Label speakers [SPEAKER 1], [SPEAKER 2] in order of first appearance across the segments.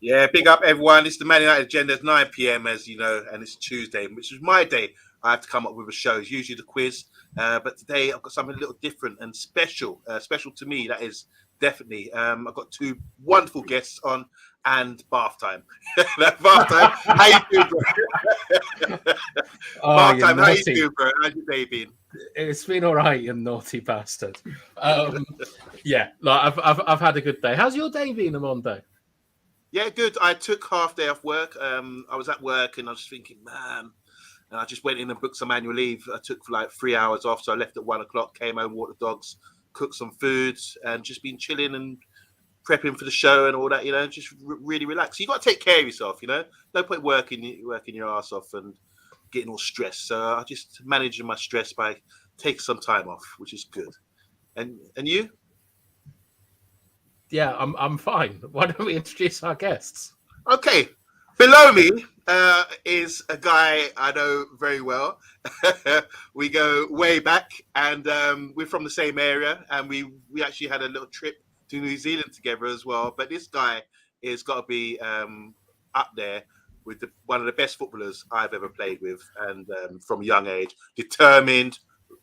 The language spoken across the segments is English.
[SPEAKER 1] Yeah, big up everyone. It's the Man United Agenda. It's 9 p.m. as you know, and it's Tuesday, which is my day. I have to come up with a show. It's usually the quiz, but today I've got something a little different and special. Special to me, that is definitely. I've got two wonderful guests on and bath time. Bath time. How you doing, bro?
[SPEAKER 2] Oh,
[SPEAKER 1] Bath
[SPEAKER 2] you
[SPEAKER 1] time. How you
[SPEAKER 2] naughty.
[SPEAKER 1] doing, bro? How's your day been?
[SPEAKER 2] It's been all right, you naughty bastard. Yeah, like I've had a good day. How's your day been, Amondo?
[SPEAKER 1] Yeah, good. I took half day off work. I was at work and I was thinking, man, and I just went in and booked some annual leave. I took like 3 hours off, so I left at 1 o'clock, came home, walked the dogs, cooked some food, and just been chilling and prepping for the show and all that. You know, just really relax. You got to take care of yourself. You know, no point working your ass off and getting all stressed. So I just managing my stress by taking some time off, which is good. And you?
[SPEAKER 2] Yeah, I'm fine. Why don't we introduce our guests?
[SPEAKER 1] Okay. Below me is a guy I know very well. We go way back, and we're from the same area, and we actually had a little trip to New Zealand together as well. But this guy is got to be up there with one of the best footballers I've ever played with, and from a young age, determined,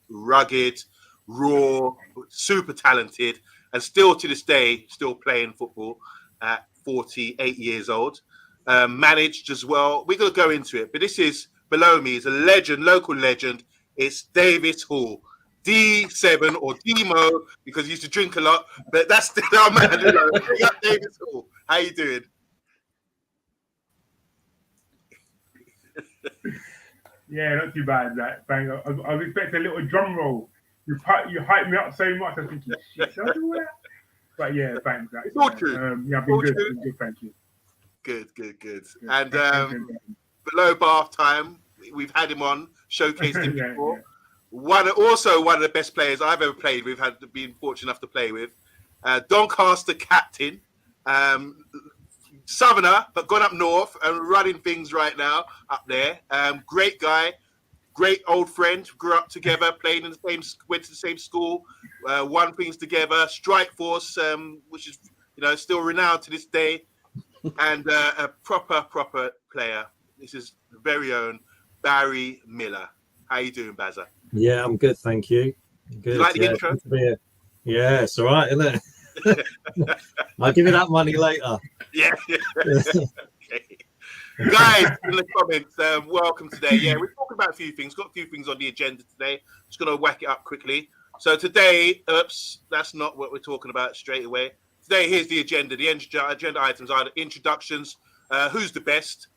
[SPEAKER 1] rugged, raw, super talented, and still to this day, still playing football at 48 years old. Managed as well. We're going to go into it, but this is below me is a legend, local legend. It's Davis Hall, D7 or Demo because he used to drink a lot, but that's still our man. You know. Davis Hall, how you doing?
[SPEAKER 3] Yeah, not too bad. That bang. I was expecting a little drum roll. You hyped me up so much. I was thinking, shit, did I do that? But yeah, thanks.
[SPEAKER 1] It's all true.
[SPEAKER 3] Yeah, I've been good. Been good, thank you.
[SPEAKER 1] Good. And below bath time, we've had him on, showcased him before. Yeah. One of the best players I've ever played with, been fortunate enough to play with. Doncaster captain, Southerner, but gone up north and running things right now up there. Great guy, great old friend. Grew up together, played in went to the same school, won things together. Strike Force, which is still renowned to this day. And a proper player. This is the very own Barry Miller. How you doing, Bazza?
[SPEAKER 4] Yeah, I'm good, thank you. Good.
[SPEAKER 1] You like the intro?
[SPEAKER 4] Yeah, it's all right, isn't it? I'll give you that money later.
[SPEAKER 1] Yeah. Okay. Guys, in the comments, welcome today. Yeah, we're talking about a few things. Got a few things on the agenda today. Just going to whack it up quickly. So today, that's not what we're talking about straight away. Today, here's the agenda. The agenda items are the introductions, who's the best,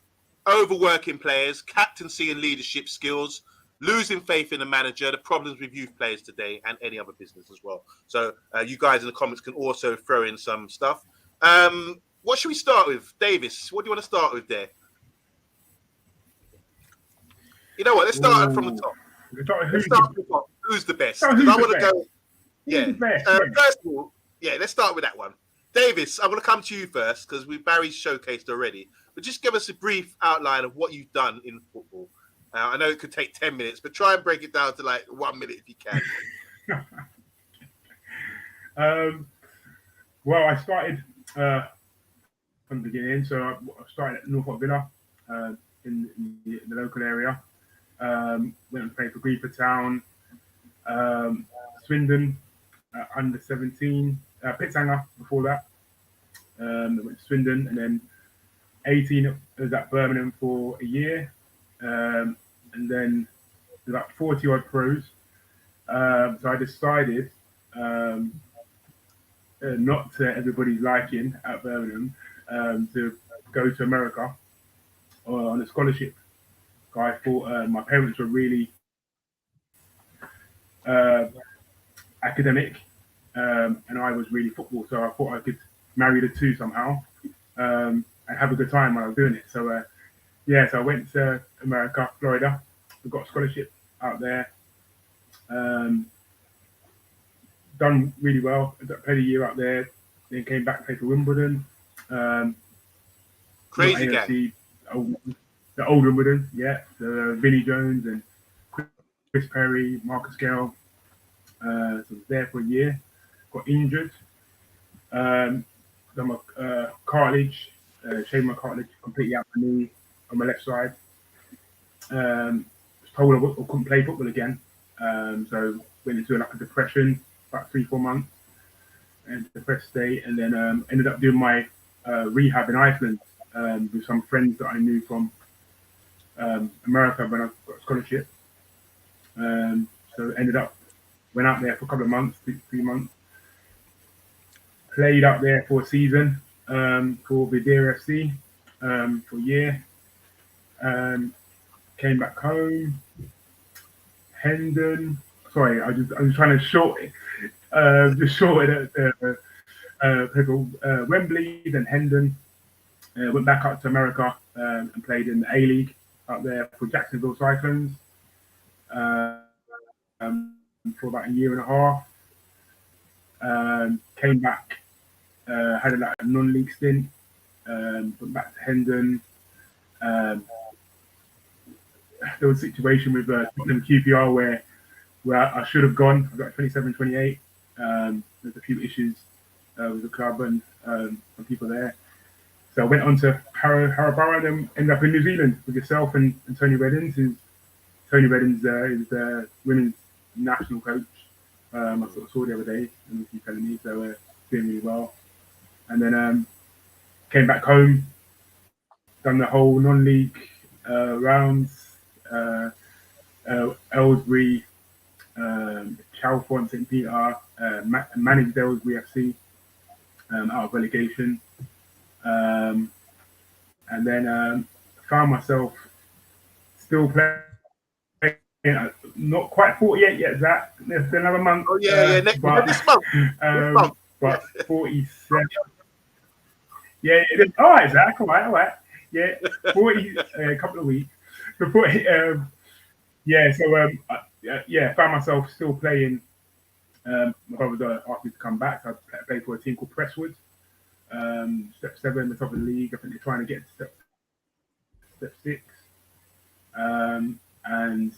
[SPEAKER 1] overworking players, captaincy and leadership skills, losing faith in the manager, the problems with youth players today, and any other business as well. So you guys in the comments can also throw in some stuff. What should we start with? Davis, what do you want to start with there? You know what? Let's start from the top. Let's start from the top. Who's the best? Because I want to go... Yeah. First of all, yeah, let's start with that one. Davis, I'm going to come to you first because Barry's showcased already. But just give us a brief outline of what you've done in football. I know it could take 10 minutes, but try and break it down to like 1 minute if you can.
[SPEAKER 3] Well, I started from the beginning. So I started at Norfolk Villa in the local area. Went and played for Greenford Town, Swindon, under 17, Pitsanger before that. I went to Swindon, and then 18 I was at Birmingham for a year, and then about 40 odd pros. So I decided, not to everybody's liking at Birmingham, to go to America on a scholarship. So I thought my parents were really academic, and I was really football, so I thought I could marry the two somehow and have a good time while I was doing it. So so I went to America, Florida. We got a scholarship out there. Done really well. I played a year out there, then came back, played for Wimbledon.
[SPEAKER 1] Crazy guy.
[SPEAKER 3] The old Wimbledon, yeah. So Vinnie Jones and Chris Perry, Marcus Gale. So I was there for a year. Got injured. Done my cartilage shaved my cartilage completely out my knee on my left side. Was told I couldn't play football again. So went into like a depression about 3-4 months and depressed state, and then ended up doing my rehab in Iceland with some friends that I knew from America when I got a scholarship. So went out there for a couple of months, 3 months. Played out there for a season for Videre FC for a year. Came back home. Hendon. Sorry, I was trying to short it. Just shorted at Wembley, then Hendon. Went back up to America and played in the A League out there for Jacksonville Cyclones for about a year and a half. Came back, had a non-league stint. Went back to Hendon. There was a situation with Tottenham QPR where I should have gone. I got 27, 28. There's a few issues with the club and some people there. So I went on to Harrow and then ended up in New Zealand with yourself and Tony Reddins. Tony Reddins is the women's national coach. I sort of saw the other day and he was telling me, so doing really well. And then came back home, done the whole non-league rounds, Aylesbury, Chalfont, St. Peter, managed Aylesbury FC out of relegation. And then found myself still playing, not quite 48 yet, Zach. There's another month.
[SPEAKER 1] Oh yeah, this month. This month.
[SPEAKER 3] But 47. Yeah, it is. All right, Zach. All right. Yeah, 40. A couple of weeks. So 40. Found myself still playing. My brother asked me to come back. So I played for a team called Presswood. Step 7 the top of the league. I think they're trying to get to step 6. And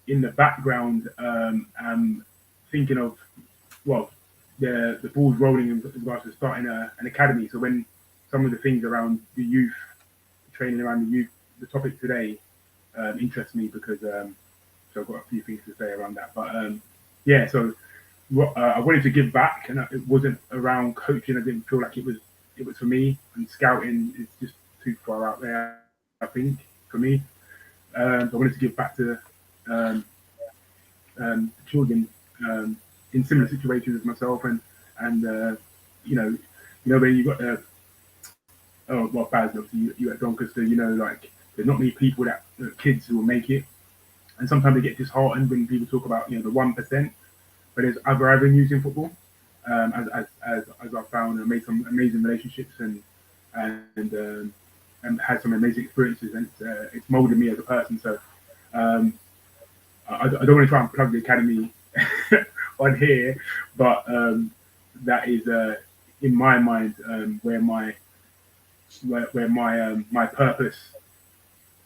[SPEAKER 3] in the background, I'm thinking of, the ball's rolling in regards to starting an academy. So when some of the things around the youth, training around the youth, the topic today interests me because so I've got a few things to say around that. But so I wanted to give back, and it wasn't around coaching. I didn't feel like it was for me, and scouting is just too far out there, I think, for me. So I wanted to give back to children in similar situations as myself, and when you got Baz, obviously you at Doncaster, like there's not many people kids who will make it, and sometimes they get disheartened when people talk about the 1%. But there's other avenues in football, as I found, and made some amazing relationships and had some amazing experiences, and it's molded me as a person. So I don't want to try and plug the academy on here, but that is in my mind where my purpose.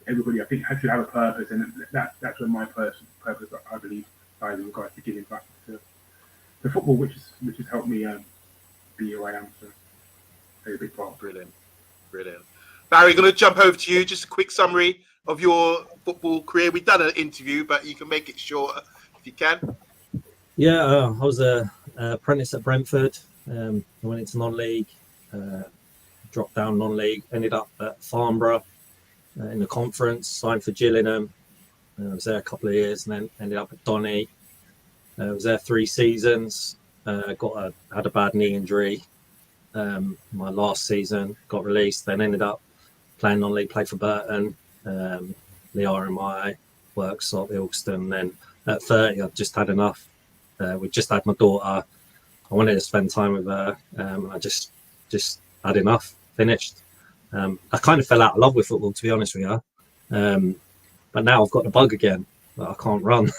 [SPEAKER 3] Everybody, I think, should have a purpose, and that's where my purpose, I believe, lies in regards to giving back to football, which has helped me be who I am. So, play a big part.
[SPEAKER 1] Brilliant. Barry, going to jump over to you. Just a quick summary of your football career. We've done an interview, but you can make it shorter if you can.
[SPEAKER 4] Yeah, I was an apprentice at Brentford. I went into non-league, dropped down non-league, ended up at Farnborough in the conference, signed for Gillingham. I was there a couple of years and then ended up at Donny. I was there 3 seasons. Had a bad knee injury. My last season, got released, then ended up playing non-league, played for Burton, the RMI, Worksop, Ilkeston. Then at 30, I've just had enough. We just had my daughter. I wanted to spend time with her. I just had enough, finished. I kind of fell out of love with football, to be honest with you. But now I've got the bug again, but I can't run.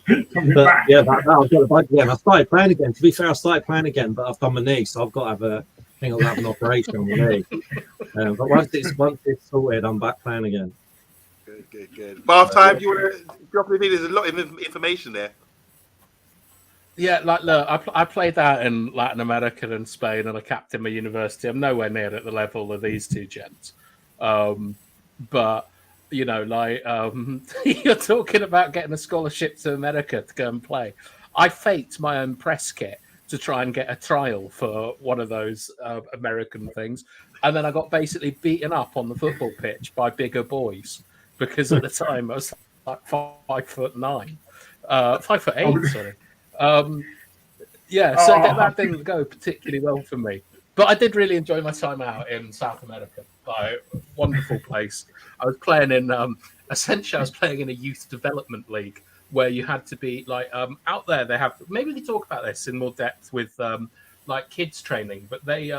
[SPEAKER 4] But yeah, now I've got the bug again. I started playing again. To be fair, I started playing again, but I've done my knee, so I've got to have I'll have an operation on my knee. But once it's sorted, I'm back playing again.
[SPEAKER 1] Good. Bath time. Do you want to drop anything? There's a lot of information there.
[SPEAKER 2] Yeah, like look, I played that in Latin America and Spain, and I captained my university. I'm nowhere near at the level of these two gents, but you know, like you're talking about getting a scholarship to America to go and play. I faked my own press kit to try and get a trial for one of those American things, and then I got basically beaten up on the football pitch by bigger boys because at the time I was like 5'9", 5'8", sorry. Yeah, so that didn't go particularly well for me. But I did really enjoy my time out in South America. Like, wonderful place. I was playing in, essentially, I was playing in a youth development league where you had to be like out there. They have, maybe we can talk about this in more depth with like kids training, but they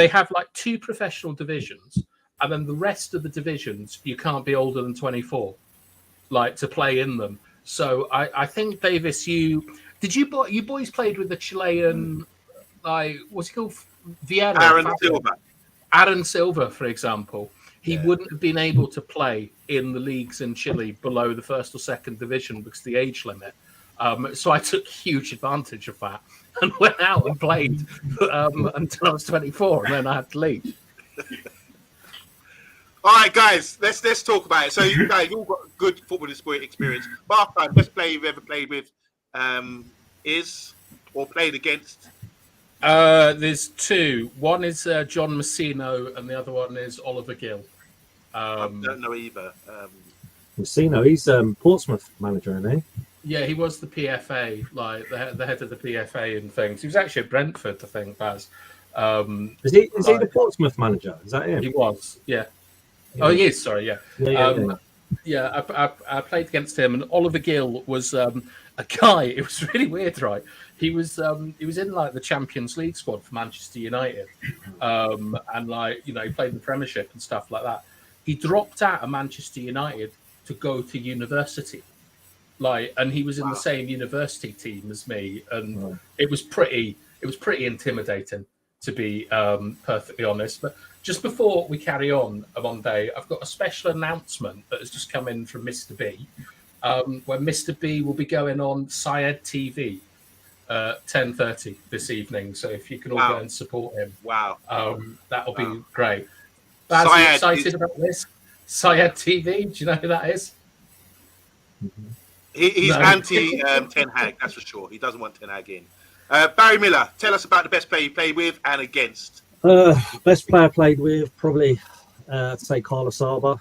[SPEAKER 2] have like 2 professional divisions, and then the rest of the divisions you can't be older than 24, like to play in them. So I think Davis, you boys played with the Chilean, like what's he called, Vieira,
[SPEAKER 1] Aaron Silva.
[SPEAKER 2] Aaron Silva, for example. He
[SPEAKER 1] Yeah.
[SPEAKER 2] wouldn't have been able to play in the leagues in Chile below the 1st or 2nd division because of the age limit. So I took huge advantage of that and went out and played until I was 24, and then I had to leave.
[SPEAKER 1] All right, guys, let's talk about it. So you guys all got good football experience. Last time, best player you've ever played with is or played against?
[SPEAKER 2] There's 2. One is John Messino, and the other one is Oliver Gill.
[SPEAKER 1] I don't know either.
[SPEAKER 4] Messino, he's Portsmouth manager, isn't he?
[SPEAKER 2] Yeah, he was the PFA, like the head of the PFA and things. He was actually at Brentford, I think, Baz.
[SPEAKER 4] Is he the Portsmouth manager? Is that him?
[SPEAKER 2] He was, yeah. Oh, he is. Sorry, yeah.
[SPEAKER 4] Yeah.
[SPEAKER 2] I played against him, and Oliver Gill was a guy. It was really weird, right? He was in like the Champions League squad for Manchester United, and like he played in the Premiership and stuff like that. He dropped out of Manchester United to go to university, and he was in the same university team as me, and it was pretty intimidating, to be perfectly honest. But just before we carry on, Monday, I've got a special announcement that has just come in from Mr. B, where Mr. B will be going on Syed TV 10:30 this evening. So if you can all go and support him, that'll be great. Baz, are you excited about this? Syed TV, do you know who that is?
[SPEAKER 1] He's anti Ten Hag, that's for sure. He doesn't want Ten Hag in. Barry Miller, tell us about the best player you played with and against.
[SPEAKER 4] Best player I played with, probably I'd say Carlos Alba.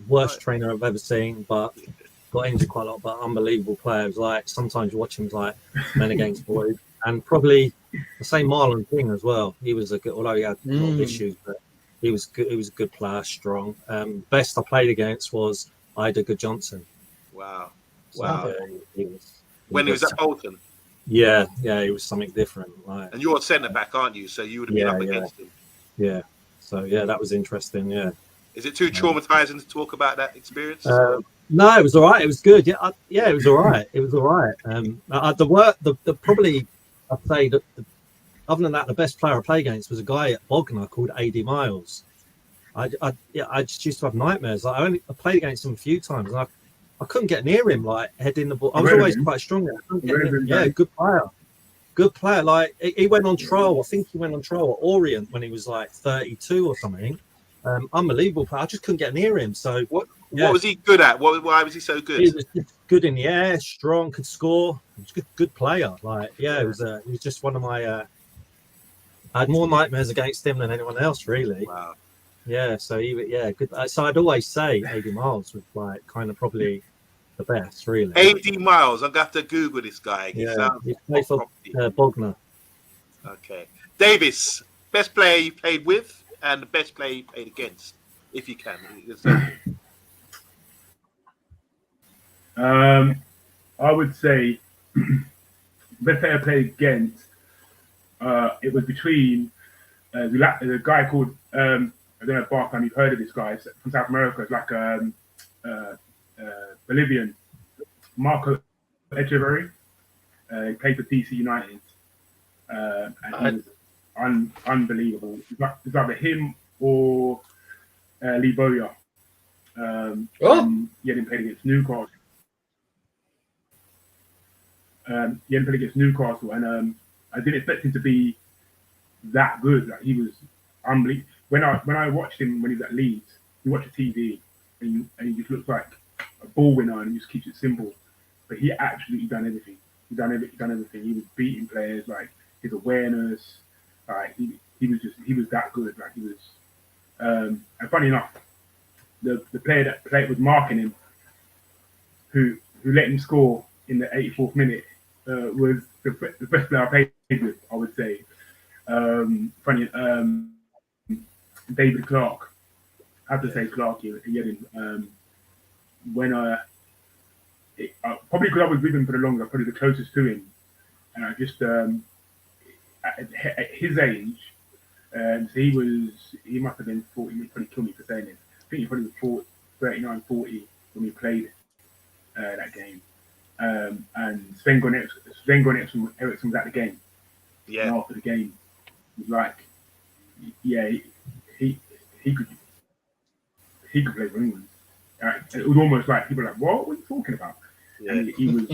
[SPEAKER 4] Worst trainer I've ever seen, but got injured quite a lot, but unbelievable player. It was like, sometimes you watch him like men against boys. And probably the same Marlon King as well. He was a good, although he had a lot of issues, but he was good. He was a good player, strong. Best I played against was Ida Good Johnson.
[SPEAKER 1] Wow.
[SPEAKER 4] He was
[SPEAKER 1] at Bolton.
[SPEAKER 4] Yeah, he was something different.
[SPEAKER 1] And you're a centre back, aren't you? So you would have been up against him.
[SPEAKER 4] Yeah. So that was interesting. Yeah.
[SPEAKER 1] Is it too traumatizing to talk about that experience?
[SPEAKER 4] No, it was all right. It was good. Yeah, it was all right. It was all right. The probably I'd say that other than that, the best player I played against was a guy at Bognor called AD Miles. I just used to have nightmares. I played against him a few times, and I couldn't get near him, like heading the ball. I was always quite strong there. Yeah, good player. Like he went on trial. I think he went on trial at Orient when he was like 32 or something. Unbelievable player. I just couldn't get near him. So
[SPEAKER 1] what was he good at? Why was he so good?
[SPEAKER 4] He was just good in the air, strong, could score. He was a good player. He was just one of my. I had more nightmares against him than anyone else, really.
[SPEAKER 1] Wow.
[SPEAKER 4] Yeah, so good. So I'd always say AD Miles was like kind of probably the best, really.
[SPEAKER 1] AD Miles, I'm gonna have to Google this guy.
[SPEAKER 4] He played for Bognor.
[SPEAKER 1] Okay, Davis, best player you played with and the best player you played against, if you can.
[SPEAKER 3] I would say best player I played against. It was between a guy called I don't know if Barkham, you've heard of this guy. It's from South America. It's like Bolivian. Marco Echeverry. He played for DC United. And he was unbelievable. It's either him or Lee Bowyer. He hadn't played against Newcastle. He hadn't played against Newcastle, and I didn't expect him to be that good. Like he was unbelievable. When I watched him when he was at Leeds, you watch the TV and he just looks like a ball winner and he just keeps it simple. But he absolutely done everything. He done everything. He was beating players, like his awareness. Like he was that good. Like he was. And funny enough, the player that was marking him, who let him score in the 84th minute, was the best player I played with, I would say. Funny, David Clark. I have to say Clark here. When probably because I was with him for the longest, probably the closest to him, and I just at his age, so he must have been 40. He'd probably kill me for saying this. I think he probably was 39, 40 when we played that game. And Sven Goran Eriksson was at the game.
[SPEAKER 1] Yeah.
[SPEAKER 3] And after the game, he was like, yeah, he could play for England. It was almost like people were like, what are you talking about? Yeah. And he was,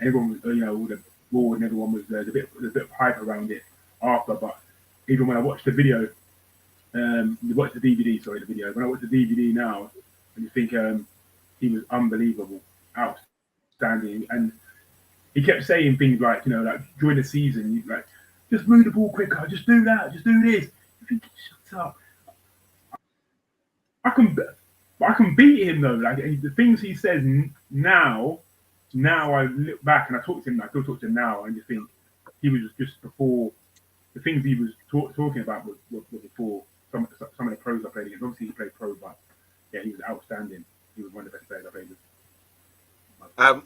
[SPEAKER 3] everyone was, all the board and everyone was, there's a bit of hype around it after, but even when I watched the video, when I watched the DVD now, and you think he was unbelievable, outstanding, and he kept saying things like, like during the season, you like, just move the ball quicker, just do that, just do this. You think, shut up. I can beat him though. Like the things he says now I look back and I still talk to him now, and just think he was just before the things he was talking about were before some of the pros I played against. Obviously he played pro, but yeah, he was outstanding. He was one of the best players I played with.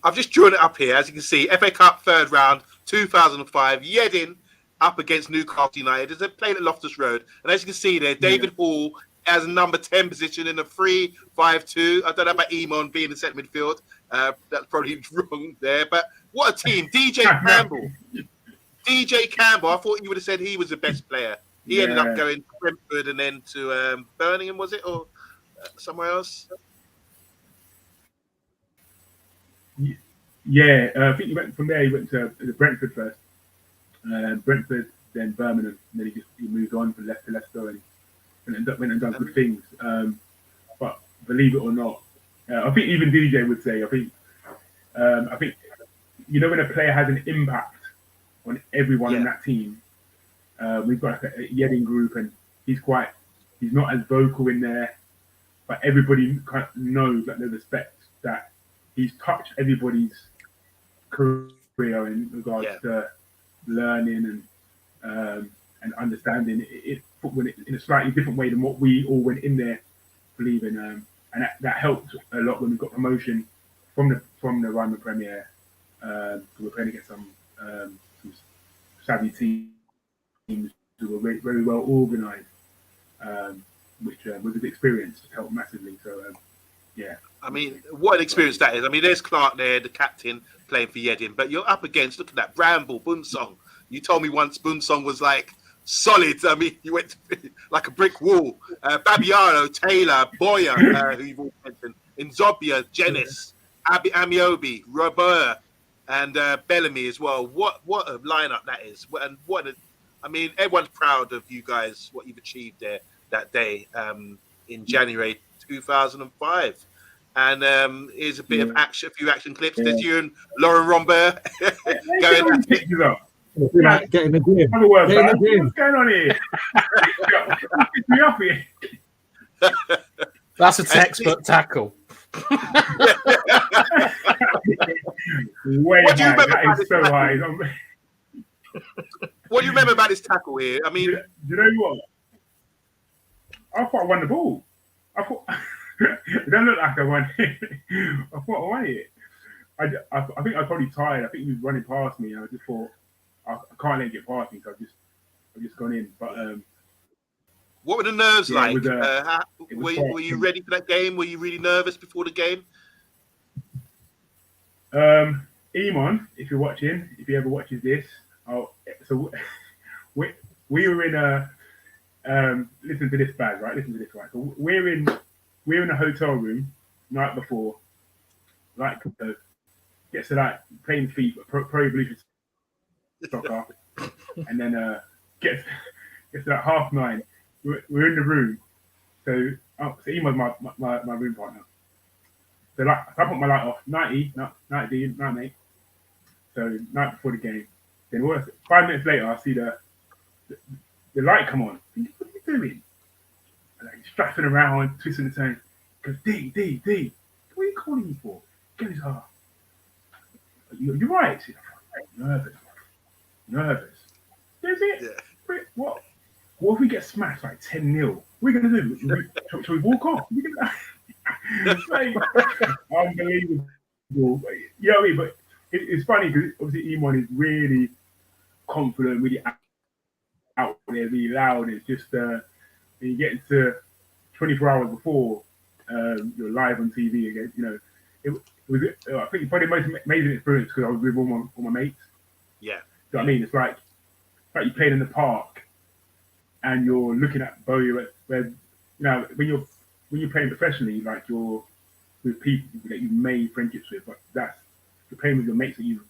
[SPEAKER 1] I've just drawn it up here. As you can see, FA Cup third round, 2005, Yeading up against Newcastle United. They played at Loftus Road. And as you can see there, David Haule has a number 10 position in a 3-5-2. I don't know about Eamon being in centre midfield. That's probably wrong there. But what a team. DJ Campbell. I thought you would have said he was the best player. He ended up going to Brentford and then to Birmingham, was it? Or somewhere else?
[SPEAKER 3] Yeah, I think he went from there. He went to Brentford first, Brentford, then Birmingham, and then he moved on from Leicester to Leicester and went and done good things. But believe it or not, I think even DJ would say, I think when a player has an impact on everyone in that team, we've got like a Yeading group, and he's not as vocal in there, but everybody kind of knows that they respect that he's touched everybody's career in regards to learning and understanding it in a slightly different way than what we all went in there believing, and that helped a lot when we got promotion from the Ryman Premier. We were playing against some savvy teams who were very, very well organised, which was an experience that helped massively. So yeah.
[SPEAKER 1] I mean, what an experience that is. I mean, there's Clark there, the captain, playing for Yeading, but you're up against, look at that, Bramble, Bunsong. You told me once Bunsong was like solid. I mean, you went like a brick wall. Babiano, Taylor, Boyer, who you've all mentioned, Nzobia, Jenis, Amiobi, Robert, and Bellamy as well. What a lineup that is. I mean, everyone's proud of you guys, what you've achieved there that day in January 2005. And here's a bit of action, a few action clips. There's you and Lauren Rombert going at it.
[SPEAKER 4] Get in the gym.
[SPEAKER 3] What's going on here? Me up here.
[SPEAKER 2] That's a textbook tackle.
[SPEAKER 3] Way high. That is so high.
[SPEAKER 1] What do you remember about this tackle here? I mean,
[SPEAKER 3] you know what? I thought I won the ball. It don't look like I won it. I thought I won it. I think I was probably tired. I think he was running past me, and I just thought I can't let him get past me, so I've just gone in. But
[SPEAKER 1] what were the nerves like? Were you ready for that game? Were you really nervous before the game?
[SPEAKER 3] Eamon, if you're watching, if he ever watches this, so we were in a listen to this, Baz, right? Listen to this, right? So we're in a hotel room night before, like getting gets to like playing FIFA, Pro Evolution Soccer, and then gets to like 9:30. We're in the room, so Emo's my room partner. So like, I put my light off, night mate. So night before the game. Then 5 minutes later, I see the light come on. What are you doing? Like strapping around, twisting the turn. Goes, D, what are you calling me for? He goes, you're right. Nervous. Is it? Yeah. What if we get smashed like 10-0? What are we gonna do? Shall we walk off? Like, unbelievable. You know what I mean? But it's funny because obviously Emon is really confident, really out there, really loud. It's just when you get into 24 hours before you're live on TV again, you know, it was. I think probably the most amazing experience because I was with all my mates.
[SPEAKER 1] Yeah.
[SPEAKER 3] You know what I mean? It's like you played in the park and you're looking at Bowie where you know when you're playing professionally, like you're with people that you've made friendships with, but you're playing with your mates that you've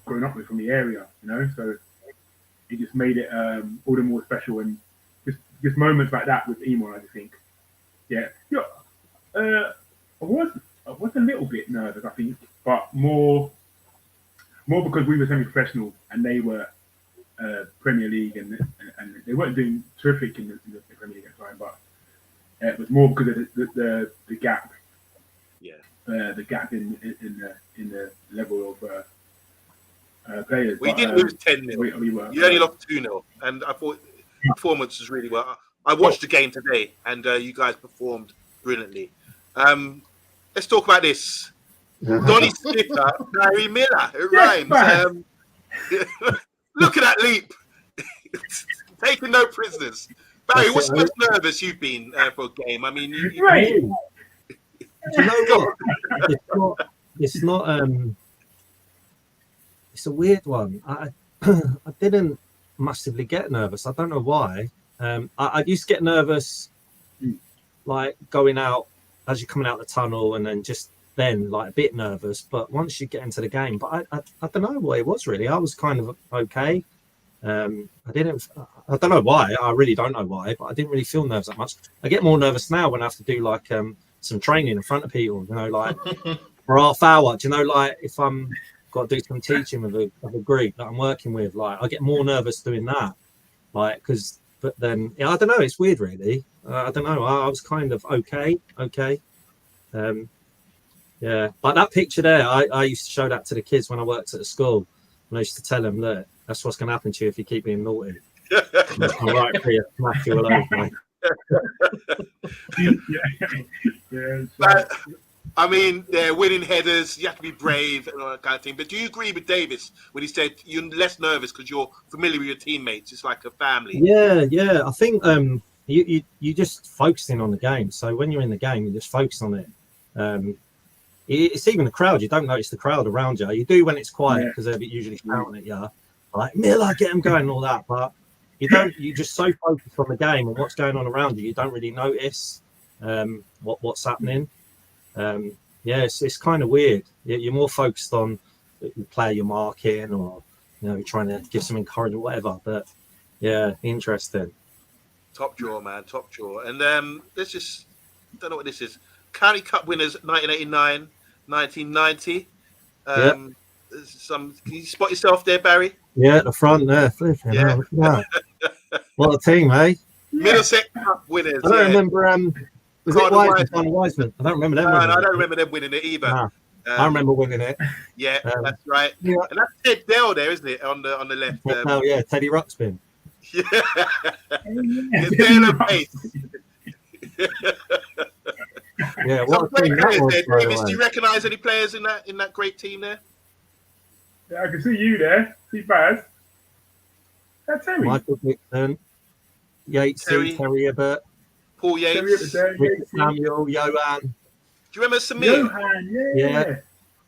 [SPEAKER 3] grown up with from the area, you know. So it just made it all the more special, and just moments like that with Emon, I just think, yeah. I was a little bit nervous, I think, but more because we were semi-professional and they were Premier League, and they weren't doing terrific in the Premier League at the time, but it was more because of the gap.
[SPEAKER 1] Yeah.
[SPEAKER 3] The gap in the level of players.
[SPEAKER 1] We didn't lose 10-0. You only lost 2-0, and I thought the performance was really well. I watched the game today, and you guys performed brilliantly. Let's talk about this. Donny Skipper, Barry Miller. It rhymes. Look at that leap. Taking no prisoners. Barry, what's the most nervous you've been for a game? I mean,
[SPEAKER 4] do you know what? It's not. It's a weird one. I didn't massively get nervous. I don't know why. I used to get nervous, like going out as you're coming out the tunnel, and then just then like a bit nervous. But once you get into the game, but I don't know what it was really. I was kind of okay. I don't know why. I really don't know why, but I didn't really feel nerves that much. I get more nervous now when I have to do like some training in front of people, you know, like for half hour. Do you know, like if I'm got to do some teaching with a group that I'm working with, like I get more nervous doing that, like but then yeah, I don't know. It's weird, really. I don't know. I was kind of okay. Yeah, like that picture there. I used to show that to the kids when I worked at the school, and I used to tell them, look, that's what's going to happen to you if you keep being naughty. All right, for you, smash you all over, mate.
[SPEAKER 1] But, I mean, they're winning headers. You have to be brave and all that kind of thing. But do you agree with Davis when he said you're less nervous because you're familiar with your teammates? It's like a family.
[SPEAKER 4] Yeah. I think you just focusing on the game. So when you're in the game, you just focus on it. It's even the crowd. You don't notice the crowd around you. You do when it's quiet because they're usually shouting at you, like Miller, get them going, and all that. But you don't. You're just so focused on the game and what's going on around you. You don't really notice what's happening. It's kind of weird. You're more focused on the player you're marking, or you're trying to give some encouragement, whatever. But yeah, interesting.
[SPEAKER 1] Top draw, man, top draw. And let's just don't know what this is. County Cup winners 1989, 1990. Can you spot yourself there, Barry?
[SPEAKER 4] Yeah, at the front there. Flipping hell, look at that. What a team, eh?
[SPEAKER 1] Middlesex Cup winners.
[SPEAKER 4] I don't remember. Was it Wiseman? I don't remember them.
[SPEAKER 1] I don't remember them winning it either.
[SPEAKER 4] Nah, I remember winning it.
[SPEAKER 1] Yeah, that's right. Yeah. And that's Ted Dale there, isn't it? On the left.
[SPEAKER 4] Teddy Ruxpin.
[SPEAKER 1] Yeah. Dale and Pace.
[SPEAKER 4] Yeah, what a team that was.
[SPEAKER 1] Davis, do you recognise any players in that great team there?
[SPEAKER 3] Yeah, I can see you there. See Baz. That's Terry.
[SPEAKER 4] Michael Dixon, Yatesy, Terry Ibbott,
[SPEAKER 1] Paul Yates,
[SPEAKER 4] Richard Samuel, Johan.
[SPEAKER 1] Do you remember Samir?
[SPEAKER 3] Johan,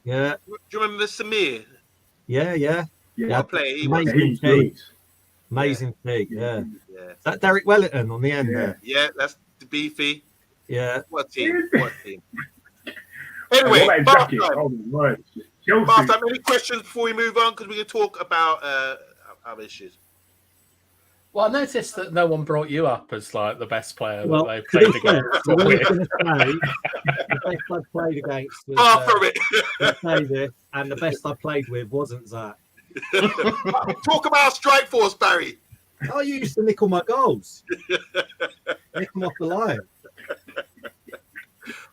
[SPEAKER 1] yeah. Do you remember Samir?
[SPEAKER 4] Yeah.
[SPEAKER 1] What player he was?
[SPEAKER 4] Amazing feet, yeah. That Derek Wellington on the end there.
[SPEAKER 1] Yeah, that's the beefy.
[SPEAKER 4] Yeah.
[SPEAKER 1] What a team. Anyway,
[SPEAKER 3] jacket. Oh, right. Chelsea.
[SPEAKER 1] Martha, any questions before we move on? Because we can talk about other issues.
[SPEAKER 2] Well, I noticed that no one brought you up as like the best player
[SPEAKER 4] Well,
[SPEAKER 2] that they played against.
[SPEAKER 4] I was going to say the best I played against was
[SPEAKER 1] Far from it.
[SPEAKER 4] David, and the best I played with wasn't Zach.
[SPEAKER 1] Talk about our strike force, Barry.
[SPEAKER 4] I used to nick all my goals. Nick them off the line.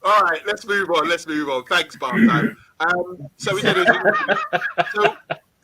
[SPEAKER 1] All right, let's move on. Thanks, Bartha. So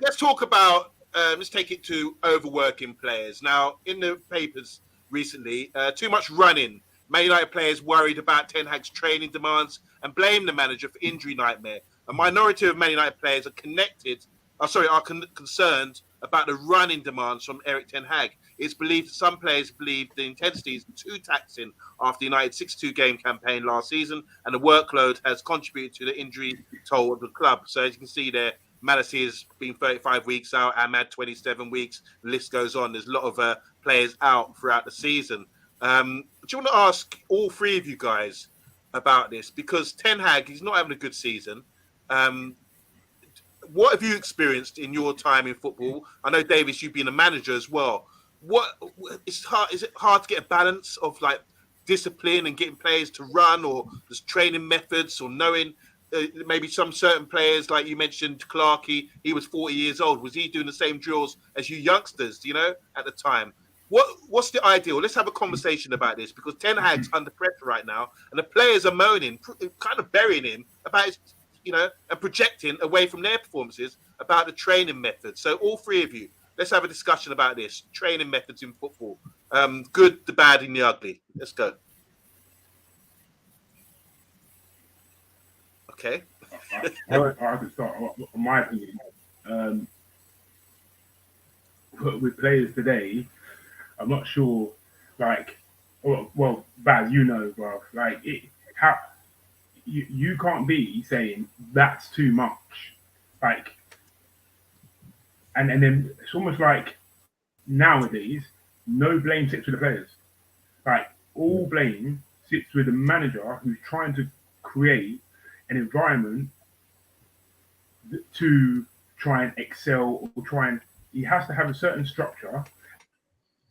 [SPEAKER 1] let's talk about. Let's take it to overworking players. Now, in the papers recently, too much running. Man United players worried about Ten Hag's training demands and blame the manager for injury nightmare. A minority of Man United players are concerned about the running demands from Eric Ten Hag. It's believed that some players believe the intensity is too taxing after United's 6-2 game campaign last season, and the workload has contributed to the injury toll of the club. So as you can see there, Malassi has been 35 weeks out, Ahmad 27 weeks, the list goes on. There's a lot of players out throughout the season. Do you want to ask all three of you guys about this? Because Ten Hag, he's not having a good season. What have you experienced in your time in football? I know, Davis, you've been a manager as well. Is it hard to get a balance of like discipline and getting players to run, or just training methods, or knowing maybe some certain players, like you mentioned, Clarkey, he was 40 years old. Was he doing the same drills as you youngsters, at the time? What's the ideal? Let's have a conversation about this, because Ten Hag's under pressure right now, and the players are moaning, kind of burying him about his, and projecting away from their performances about the training methods. So all three of you, let's have a discussion about this. Training methods in football. Good, the bad, and the ugly. Let's go. Okay.
[SPEAKER 3] I can start. In my opinion, with players today, I'm not sure. Like, well, Baz, bro. Like, you can't be saying that's too much. Like, and then it's almost like nowadays, no blame sits with the players. Like, all blame sits with the manager who's trying to create an environment to try and excel, or he has to have a certain structure,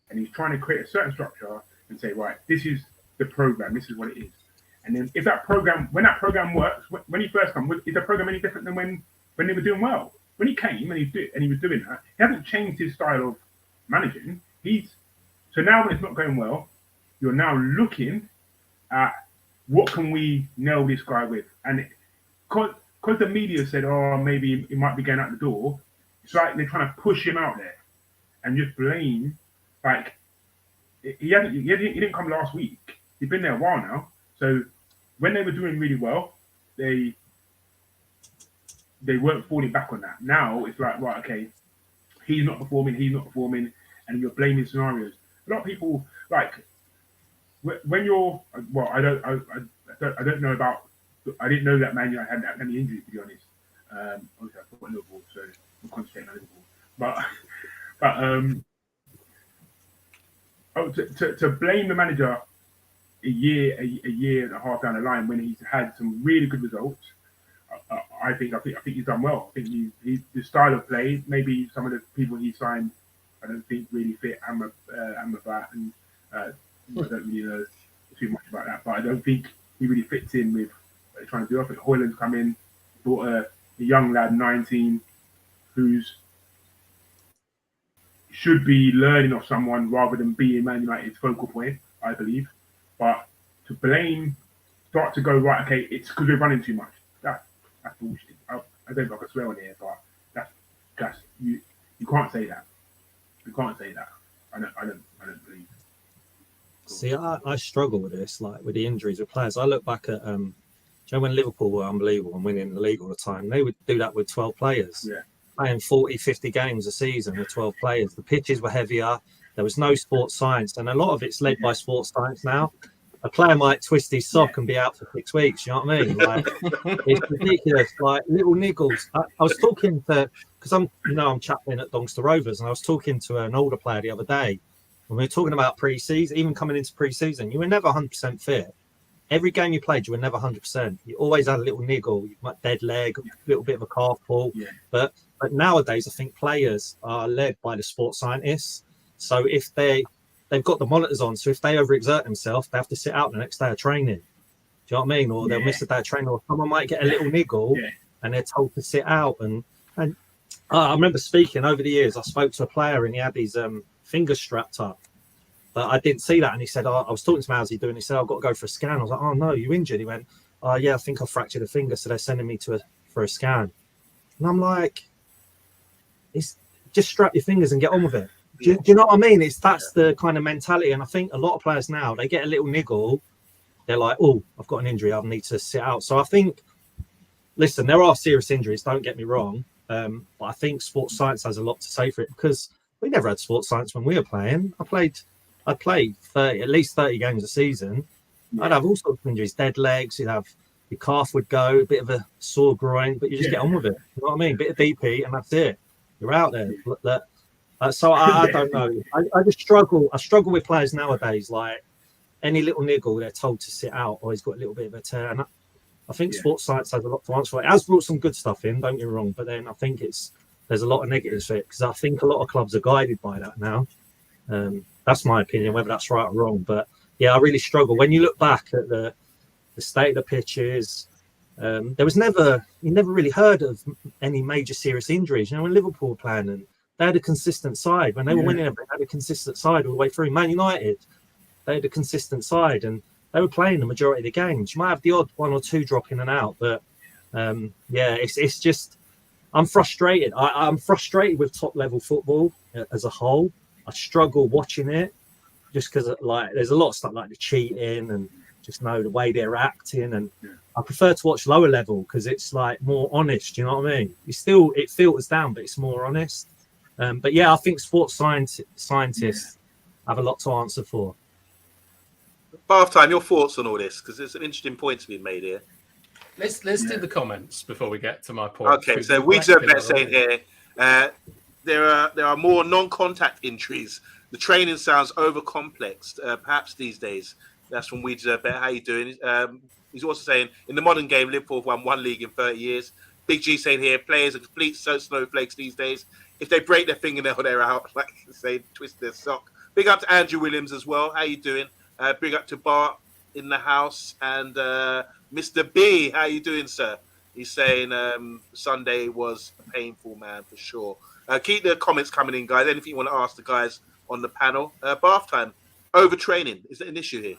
[SPEAKER 3] and he's trying to create a certain structure and say, right, this is the program, this is what it is. And then when that program works, when he first comes, is the program any different than when they were doing well? When he came and he was doing that, he hasn't changed his style of managing. So now when it's not going well, you're now looking at what can we nail this guy with? And because the media said, oh, maybe he might be going out the door, it's like they're trying to push him out there and just blame. Like, he didn't come last week. He's been there a while now. So when they were doing really well, they weren't falling back on that. Now it's like, right, okay, he's not performing, and you're blaming scenarios. A lot of people, like, when you're, well, I don't know about, I didn't know that Man United had that many injuries, to be honest. Obviously, I thought Liverpool, so I'm concentrating on Liverpool. To blame the manager a year and a half down the line when he's had some really good results, I think he's done well. I think the style of play, maybe some of the people he signed, I don't think really fit Amrabat, and I don't really know too much about that, but I don't think he really fits in with what they're trying to do. I think Haaland's come in, brought a young lad, 19, who's should be learning off someone rather than being Man United's focal point, I believe. But to start to go, right, okay, it's because we're running too much. That's bullshit. I don't know if I can swear on here, but that's you can't say that. You can't say that. I don't believe.
[SPEAKER 4] See, I struggle with this, like with the injuries of players. I look back at when Liverpool were unbelievable and winning the league all the time, they would do that with 12 players.
[SPEAKER 3] Yeah.
[SPEAKER 4] Playing 40, 50 games a season with 12 players. The pitches were heavier. There was no sports science. And a lot of it's led by sports science now. A player might twist his sock and be out for 6 weeks. You know what I mean? Like, it's ridiculous. Like, little niggles. I was talking to, because I'm chaplain at Doncaster Rovers, and I was talking to an older player the other day. When we were talking about pre-season, even coming into pre-season, you were never 100% fit. every game you played, you were never 100%. You always had a little niggle, you might dead leg, a little bit of a calf pull.
[SPEAKER 3] Yeah.
[SPEAKER 4] But nowadays, I think players are led by the sports scientists. So if they've got the monitors on, so if they overexert themselves, they have to sit out the next day of training. Do you know what I mean? Or they'll miss a day of training, or someone might get a little niggle and they're told to sit out. And I remember speaking over the years, I spoke to a player and he had his fingers strapped up. But I didn't see that. And he said, I was talking to him, how's he doing? He said, I've got to go for a scan. I was like, oh, no, you injured? He went, oh, yeah, I think I fractured a finger. So they're sending me for a scan. And I'm like, it's just strap your fingers and get on with it. Do you know what I mean? That's the kind of mentality. And I think a lot of players now, they get a little niggle. They're like, oh, I've got an injury. I need to sit out. So I think, listen, there are serious injuries. Don't get me wrong. But I think sports science has a lot to say for it, because we never had sports science when we were playing. I played at least 30 games a season. I'd have all sorts of injuries, dead legs. You'd have your calf would go, a bit of a sore groin, but you just get on with it. You know what I mean? Bit of DP, and that's it. You're out there. So I don't know. I just struggle. I struggle with players nowadays. Like any little niggle, they're told to sit out, or he's got a little bit of a tear. And I think sports science has a lot to answer for. It has brought some good stuff in, don't get me wrong, but then I think there's a lot of negatives for it, because I think a lot of clubs are guided by that now. That's my opinion, whether that's right or wrong. But yeah, I really struggle. When you look back at the state of the pitches, you never really heard of any major serious injuries. You know, when Liverpool were playing, and they had a consistent side. When they were winning, they had a consistent side all the way through. Man United, they had a consistent side, and they were playing the majority of the games. You might have the odd one or two drop in and out, but it's just, I'm frustrated. I'm frustrated with top level football as a whole. I struggle watching it just because there's a lot of stuff like the cheating and just the way they're acting, and I prefer to watch lower level because it's like more honest. You know what I mean? It filters down, but it's more honest. But yeah, I think sports scientists have a lot to answer for.
[SPEAKER 1] Bath time, your thoughts on all this, because there's some interesting points being made here.
[SPEAKER 2] Let's do the comments before we get to my point.
[SPEAKER 1] Okay, so we deserve better saying here. There are more non-contact injuries. The training sounds over-complexed, perhaps these days. That's from We Deserve Better. How you doing? He's also saying, in the modern game, Liverpool have won one league in 30 years. Big G saying here, players are complete snowflakes these days. If they break their fingernail, they're out. Like say, twist their sock. Big up to Andrew Williams as well. How you doing? Big up to Bart in the house. And Mr. B, how you doing, sir? He's saying Sunday was a painful, man, for sure. Keep the comments coming in, guys. Anything you want to ask the guys on the panel? Bath time. Overtraining, is that an issue here?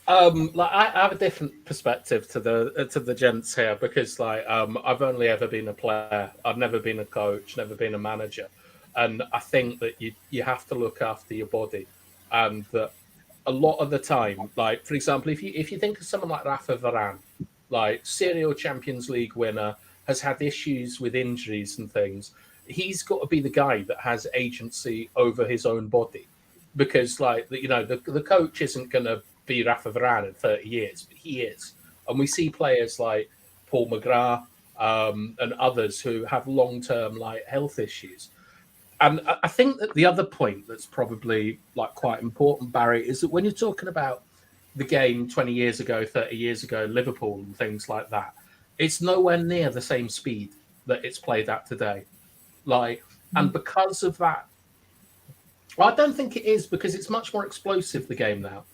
[SPEAKER 2] I have a different perspective to the gents here, because I've only ever been a player. I've never been a coach, never been a manager, and I think that you have to look after your body, and that a lot of the time, like for example, if you think of someone like Rafa Varane, like serial Champions League winner, has had issues with injuries and things, he's got to be the guy that has agency over his own body, because the coach isn't going to be Rafa Varane in 30 years, but he is. And we see players like Paul McGrath and others who have long-term health issues. And I think that the other point that's probably quite important, Barry, is that when you're talking about the game 20 years ago, 30 years ago, Liverpool and things like that, it's nowhere near the same speed that it's played at today. And because of that, well, I don't think it is, because it's much more explosive, the game now.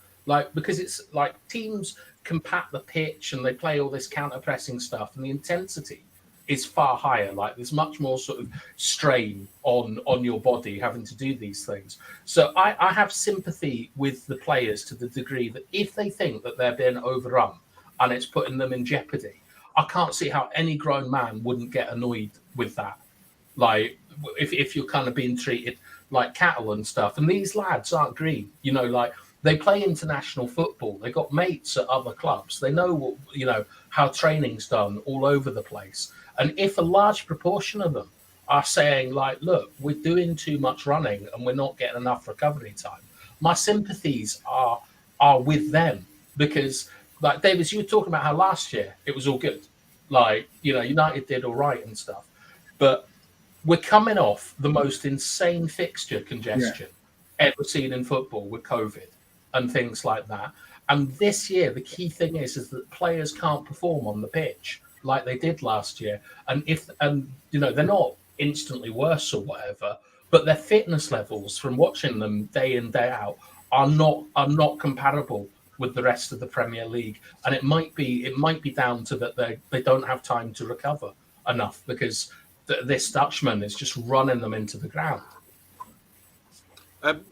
[SPEAKER 2] Because it's teams compact the pitch and they play all this counter-pressing stuff, and the intensity is far higher. There's much more sort of strain on your body having to do these things. So I have sympathy with the players to the degree that if they think that they're being overrun and it's putting them in jeopardy, I can't see how any grown man wouldn't get annoyed with that. If you're kind of being treated like cattle and stuff. And these lads aren't green, they play international football. They got mates at other clubs. They know how training's done all over the place. And if a large proportion of them are saying look, we're doing too much running and we're not getting enough recovery time, my sympathies are with them, because Davis, you were talking about how last year it was all good. United did all right and stuff, but we're coming off the most insane fixture congestion ever seen in football with COVID and things like that. And this year, the key thing is that players can't perform on the pitch like they did last year. And they're not instantly worse or whatever, but their fitness levels from watching them day in, day out are not comparable with the rest of the Premier League. And it might be down to that they don't have time to recover enough, because this Dutchman is just running them into the ground.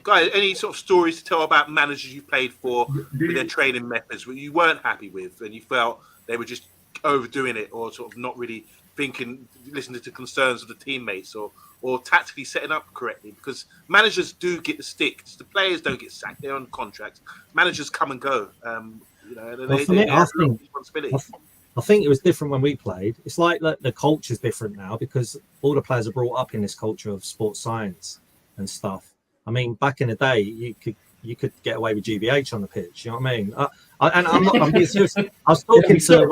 [SPEAKER 1] Guys, any sort of stories to tell about managers you played for with their training methods where you weren't happy with and you felt they were just overdoing it, or sort of not really listening to concerns of the teammates, or tactically setting up correctly? Because managers do get the stick. The players don't get sacked. They're on contracts. Managers come and go. They have a lot of responsibility.
[SPEAKER 4] I think it was different when we played. It's like the culture's different now, because all the players are brought up in this culture of sports science and stuff. I mean, back in the day, you could get away with GBH on the pitch. You know what I mean? I'm being serious. I was talking to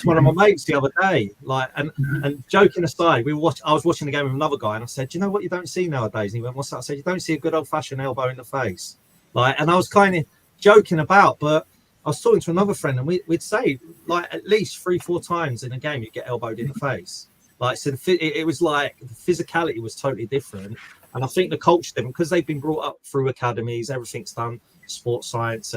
[SPEAKER 4] one of my mates the other day, and joking aside, I was watching the game with another guy, and I said, "Do you know what you don't see nowadays?" And he went, "What's that?" I said, "You don't see a good old-fashioned elbow in the face." And I was kind of joking about, but I was talking to another friend, and we'd say at least 3-4 times in a game you get elbowed in the face. So it was like the physicality was totally different. And I think the culture different because they've been brought up through academies, everything's done sports science,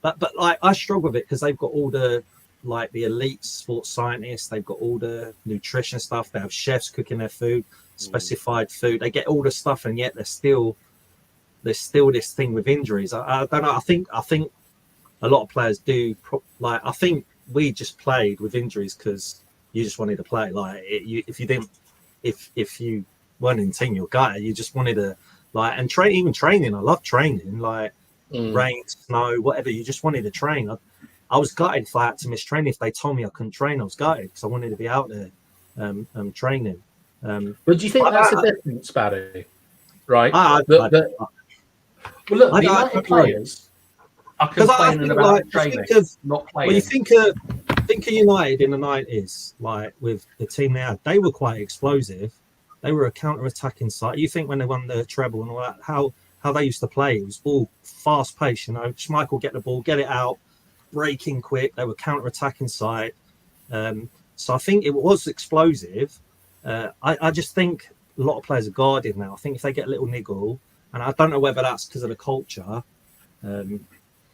[SPEAKER 4] but I struggle with it because they've got all the elite sports scientists, they've got all the nutrition stuff, they have chefs cooking their food, specified food, they get all the stuff, and yet there's still this thing with injuries. I don't know. I think a lot of players do. I think we just played with injuries because you just wanted to play. If you weren't in team, you're gutted. You just wanted to and training. I love training. Rain, snow, whatever. You just wanted to train. I was gutted if I had to miss training. If they told me I couldn't train, I was gutted because I wanted to be out there training.
[SPEAKER 2] But do you think that's the difference, Barry? Right. Look, the United players are complaining about training, not playing.
[SPEAKER 4] Well, you think of United in the 90s, with the team they had, they were quite explosive. They were a counter-attacking side. You think when they won the treble and all that, how they used to play, it was all fast-paced. Schmeichel get the ball, get it out, breaking quick. They were counter-attacking side. So I think it was explosive. I just think a lot of players are guarded now. I think if they get a little niggle, and I don't know whether that's because of the culture.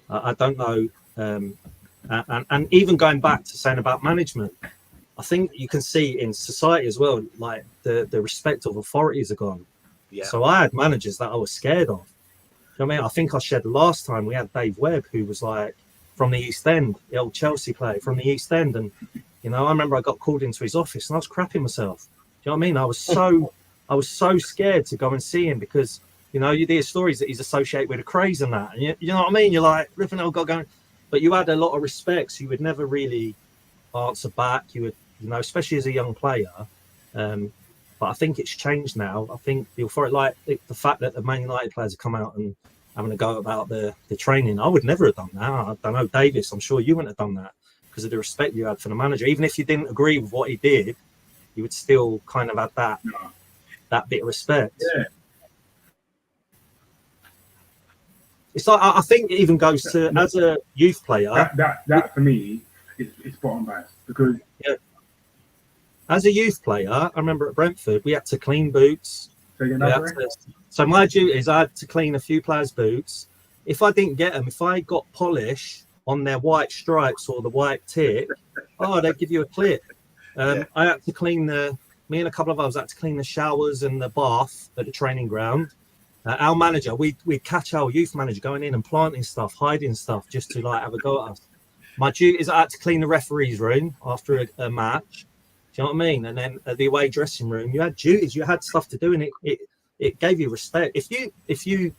[SPEAKER 4] I don't know. And even going back to saying about management, I think you can see in society as well, the respect of authorities are gone. Yeah. So I had managers that I was scared of. You know what I mean? I think I shared the last time we had Dave Webb, who was from the East End, the old Chelsea player from the East End. And, I remember I got called into his office and I was crapping myself. Do you know what I mean? I was so scared to go and see him because, you hear stories that he's associated with a craze and that. And you know what I mean? You're like, ripping out, going. But you had a lot of respect, so you would never really answer back. You would, especially as a young player. But I think it's changed now. I think the authority, the fact that the Man United players have come out and having a go about the training, I would never have done that. I don't know, Davis, I'm sure you wouldn't have done that because of the respect you had for the manager. Even if you didn't agree with what he did, you would still kind of have that bit of respect.
[SPEAKER 3] Yeah.
[SPEAKER 4] It's I think it even goes to as a youth player.
[SPEAKER 3] That for me is bottom bias because
[SPEAKER 4] as a youth player, I remember at Brentford we had to clean boots. So my duties, I had to clean a few players' boots. If I didn't get them, if I got polish on their white stripes or the white tick, they'd give you a clip. I had to clean me and a couple of others had to clean the showers and the bath at the training ground. Our manager, we'd catch our youth manager going in and planting stuff, hiding stuff, just to have a go at us. My duty is I had to clean the referee's room after a match. Do you know what I mean? And then at the away dressing room, you had duties, you had stuff to do, and it gave you respect. If you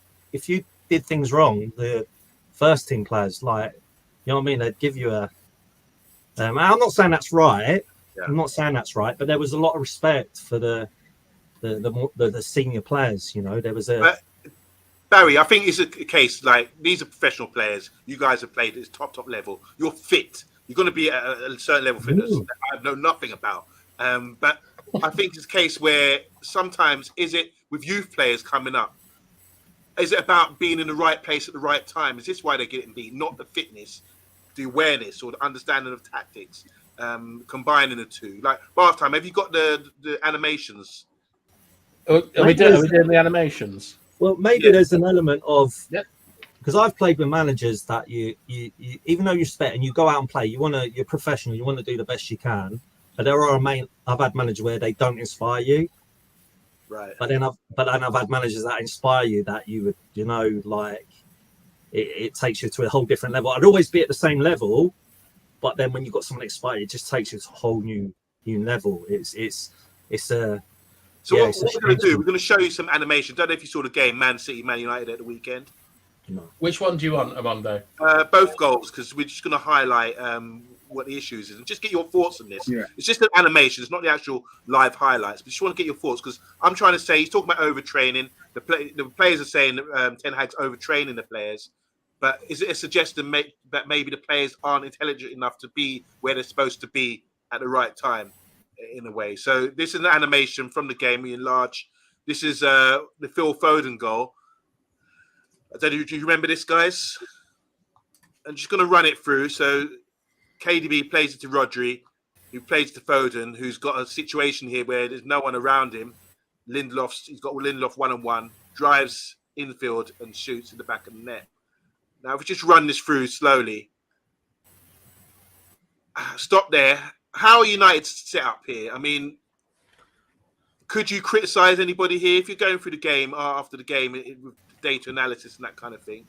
[SPEAKER 4] did things wrong, the first team players, you know what I mean, they'd give you a. I'm not saying that's right. Yeah. I'm not saying that's right, but there was a lot of respect for the senior players. There was a.
[SPEAKER 1] Barry, I think it's a case these are professional players. You guys have played at this top level. You're fit. You're going to be at a certain level of fitness that I know nothing about. But I think it's a case where sometimes is it with youth players coming up, is it about being in the right place at the right time? Is this why they're getting beat? Not the fitness, the awareness or the understanding of tactics, combining the two. Like bath time, have you got the animations?
[SPEAKER 2] Are we doing the animations?
[SPEAKER 4] Well, maybe
[SPEAKER 1] Yeah.
[SPEAKER 4] there's an element of
[SPEAKER 2] Yep.
[SPEAKER 4] because I've played with managers that you even though you're spec and you go out and play, you're professional, you want to do the best you can. But there are I've had managers where they don't inspire you.
[SPEAKER 1] Right.
[SPEAKER 4] But then I've had managers that inspire you that you would, like it takes you to a whole different level. I'd always be at the same level, but then when you've got someone inspired, it just takes you to a whole new level. It's a
[SPEAKER 1] So
[SPEAKER 4] yeah,
[SPEAKER 1] what we're going to do, we're going to show you some animation. Don't know if you saw the game, Man City, Man United at the weekend.
[SPEAKER 4] No.
[SPEAKER 2] Which one do you want, Armando?
[SPEAKER 1] Both goals, because we're just going to highlight what the issues is and just get your thoughts on this.
[SPEAKER 3] Yeah.
[SPEAKER 1] It's just an animation. It's not the actual live highlights. But just want to get your thoughts because I'm trying to say he's talking about overtraining. The players are saying Ten Hag's overtraining the players. But is it a suggestion that maybe the players aren't intelligent enough to be where they're supposed to be at the right time, in a way? So this is an animation from the game. We enlarge. This is the Phil Foden goal. I don't know, do you remember this, guys? I'm just going to run it through. So KDB plays it to Rodri, who plays to Foden, who's got a situation here where there's no one around him. He's got Lindelof one-on-one, drives infield and shoots in the back of the net. Now, if we just run this through slowly. Stop there. How are United set up here? I mean, could you criticise anybody here? If you're going through the game, after the game, with data analysis and that kind of thing,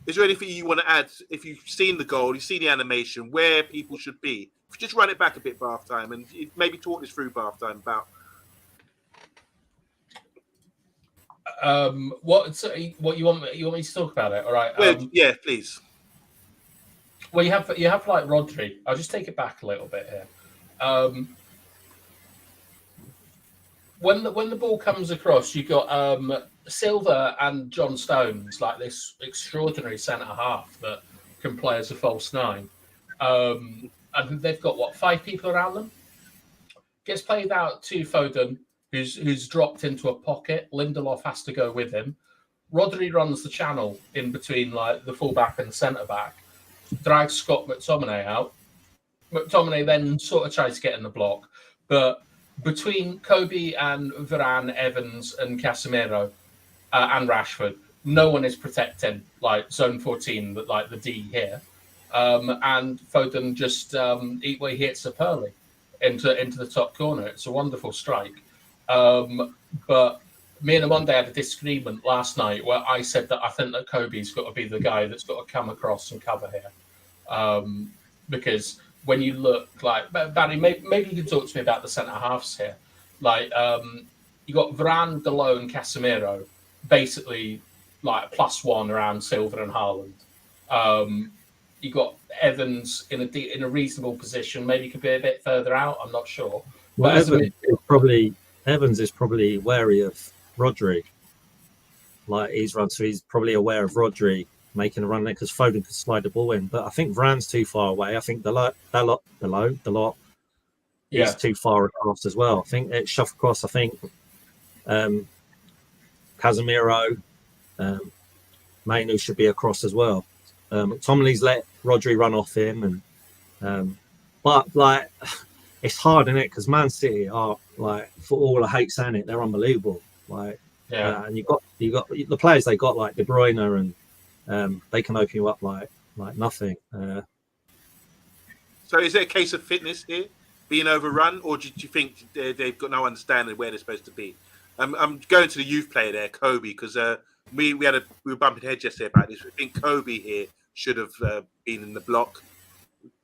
[SPEAKER 1] is there anything you want to add? If you've seen the goal, you've seen the animation, where people should be? If you just run it back a bit, bath time, and maybe talk this through, bath time, about
[SPEAKER 2] what you want me to talk about it? All right.
[SPEAKER 1] yeah, please.
[SPEAKER 2] Well, you have like Rodri. I'll just take it back a little bit here. When the ball comes across, you've got Silva and John Stones, like this extraordinary centre half that can play as a false nine. And they've got 5 people around them. Gets played out to Foden, who's dropped into a pocket. Lindelof has to go with him. Rodri runs the channel in between like the fullback and the centre back. Drags Scott McTominay out. McTominay then sort of tries to get in the block, but between Kobe and Varane, Evans and Casemiro and Rashford, no one is protecting like zone 14, like the D here. And Foden just he hits a pearly into the top corner. It's a wonderful strike. But me and Amanda had a disagreement last night where I said that I think that Kobe's got to be the guy that's got to come across and cover here. Because when you look like Barry, maybe you can talk to me about the centre halves here. Like you got Varane, Delone, Casemiro, basically like +1 around Silva and Haaland. You got Evans in a reasonable position. Maybe could be a bit further out. I'm not sure.
[SPEAKER 4] Well, Evans is probably wary of Rodri. Like he's run, so he's probably aware of Rodri making a run there because Foden could slide the ball in. But I think Varane's too far away. I think the lot is too far across as well. I think it's shoved across. I think Casemiro, Mainu should be across as well. McTominay's let Rodri run off him, and but like it's hard, isn't it? Because Man City are like, for all I hate saying it, they're unbelievable. Like, and you got the players they got like De Bruyne, and they can open you up like nothing.
[SPEAKER 1] So is it a case of fitness here being overrun, or do you think they've got no understanding where they're supposed to be? I'm going to the youth player there, Kobe, because we were bumping heads yesterday about this. We think Kobe here should have been in the block.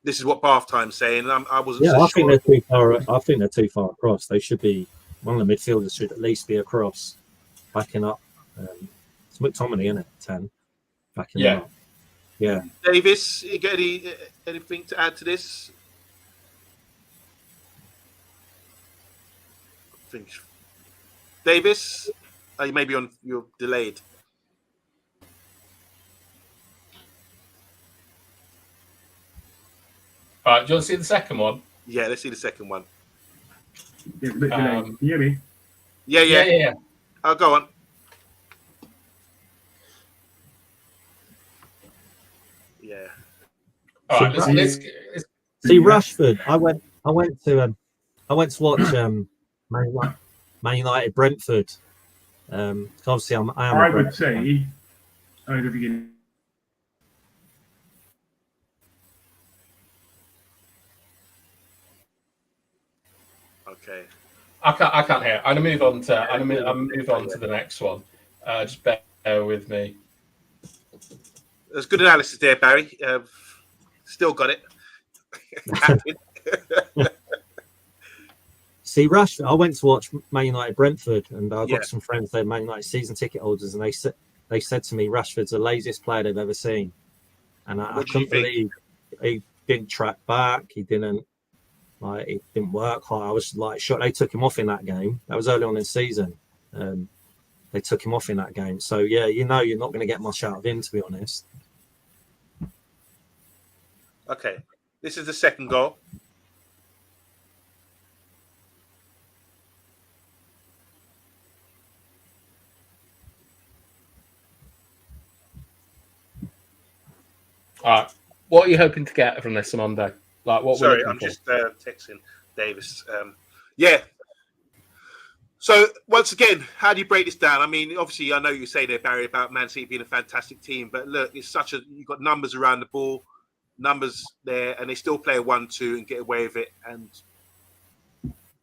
[SPEAKER 1] This is what Bath Time's saying. I wasn't.
[SPEAKER 4] Yeah,
[SPEAKER 1] so
[SPEAKER 4] I
[SPEAKER 1] sure.
[SPEAKER 4] think they're too far. I think they're too far across. They should be. One of the midfielders should at least be across, backing up. It's McTominay, isn't it? 10, backing up. Yeah.
[SPEAKER 1] Davis, you got anything to add to this? I think Davis, you may be on. You're delayed.
[SPEAKER 2] All right, do you want to see the second one?
[SPEAKER 1] Yeah, let's see the second one.
[SPEAKER 3] Yeah, it's a bit delayed. Can you hear me?
[SPEAKER 1] Yeah. Oh, go on. Yeah.
[SPEAKER 2] All right,
[SPEAKER 4] See,
[SPEAKER 2] let's
[SPEAKER 4] See
[SPEAKER 3] Yeah.
[SPEAKER 4] Rashford. I went to watch Man United Brentford. Obviously I am.
[SPEAKER 3] I
[SPEAKER 4] a
[SPEAKER 3] would
[SPEAKER 4] Brentford fan.
[SPEAKER 3] say, I don't know if you can.
[SPEAKER 1] Okay.
[SPEAKER 2] I can't hear. I'm gonna move on to the next one. Just bear with me.
[SPEAKER 1] There's good analysis there, Barry. Still got it. Captain.
[SPEAKER 4] See Rashford. I went to watch Man United Brentford, and I
[SPEAKER 1] Yeah.
[SPEAKER 4] got some friends there, Man United season ticket holders, and they said to me, Rashford's the laziest player they've ever seen, and I
[SPEAKER 1] What do you
[SPEAKER 4] couldn't
[SPEAKER 1] think?
[SPEAKER 4] believe he didn't track back. He didn't. Like, it didn't work hard. I was like shocked. They took him off in that game. That was early on in the season. They took him off in that game. So yeah, you're not going to get much out of him, to be honest.
[SPEAKER 1] Okay. This is the second goal.
[SPEAKER 2] All right, what are you hoping to get from this on Monday? Like, what we're
[SPEAKER 1] Sorry,
[SPEAKER 2] looking
[SPEAKER 1] I'm
[SPEAKER 2] for?
[SPEAKER 1] just texting Davis. Yeah. So once again, how do you break this down? I mean, obviously, I know you say there, Barry, about Man City being a fantastic team, but look, it's you've got numbers around the ball, numbers there, and they still play a 1-2 and get away with it and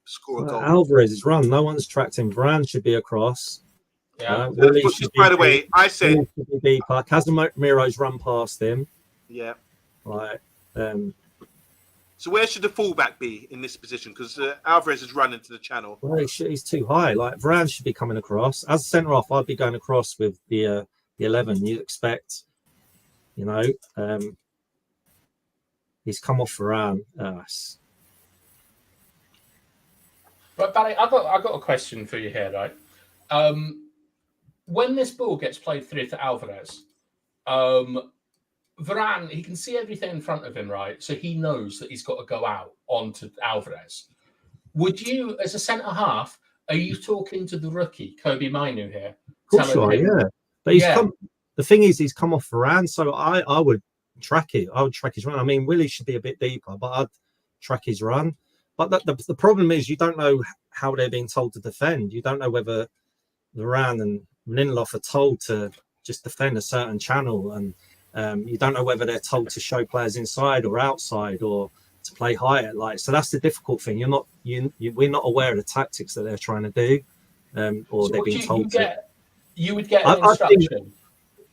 [SPEAKER 1] score a goal.
[SPEAKER 4] Alvarez is run. No one's tracked him. Varane should be across.
[SPEAKER 2] Yeah.
[SPEAKER 4] Willie
[SPEAKER 1] Just
[SPEAKER 4] should
[SPEAKER 1] by
[SPEAKER 4] be
[SPEAKER 1] the way, I said,
[SPEAKER 4] Willie should be deeper. Casemiro's run past him.
[SPEAKER 1] yeah.
[SPEAKER 4] Like,
[SPEAKER 1] So where should the fullback be in this position? Because Alvarez is running to the channel.
[SPEAKER 4] well, he's too high. Like, Varane should be coming across. As a centre half, I'd be going across with the 11. You'd expect, he's come off Varane.
[SPEAKER 2] But Barry, I got a question for you here, right? When this ball gets played through to Alvarez, Varane, he can see everything in front of him, right? So he knows that he's got to go out onto Alvarez. Would you, as a centre half, are you talking to the rookie Kobe Mainu here?
[SPEAKER 4] Of course, yeah. But the thing is, he's come off Varane, so I would track it. I would track his run. I mean, Willie should be a bit deeper, but I'd track his run. But the problem is, you don't know how they're being told to defend. You don't know whether Varane and Lindelof are told to just defend a certain channel, and you don't know whether they're told to show players inside or outside or to play higher. Like, so that's the difficult thing. We're not aware of the tactics that they're trying to do, or they're being told to.
[SPEAKER 2] You would get an instruction.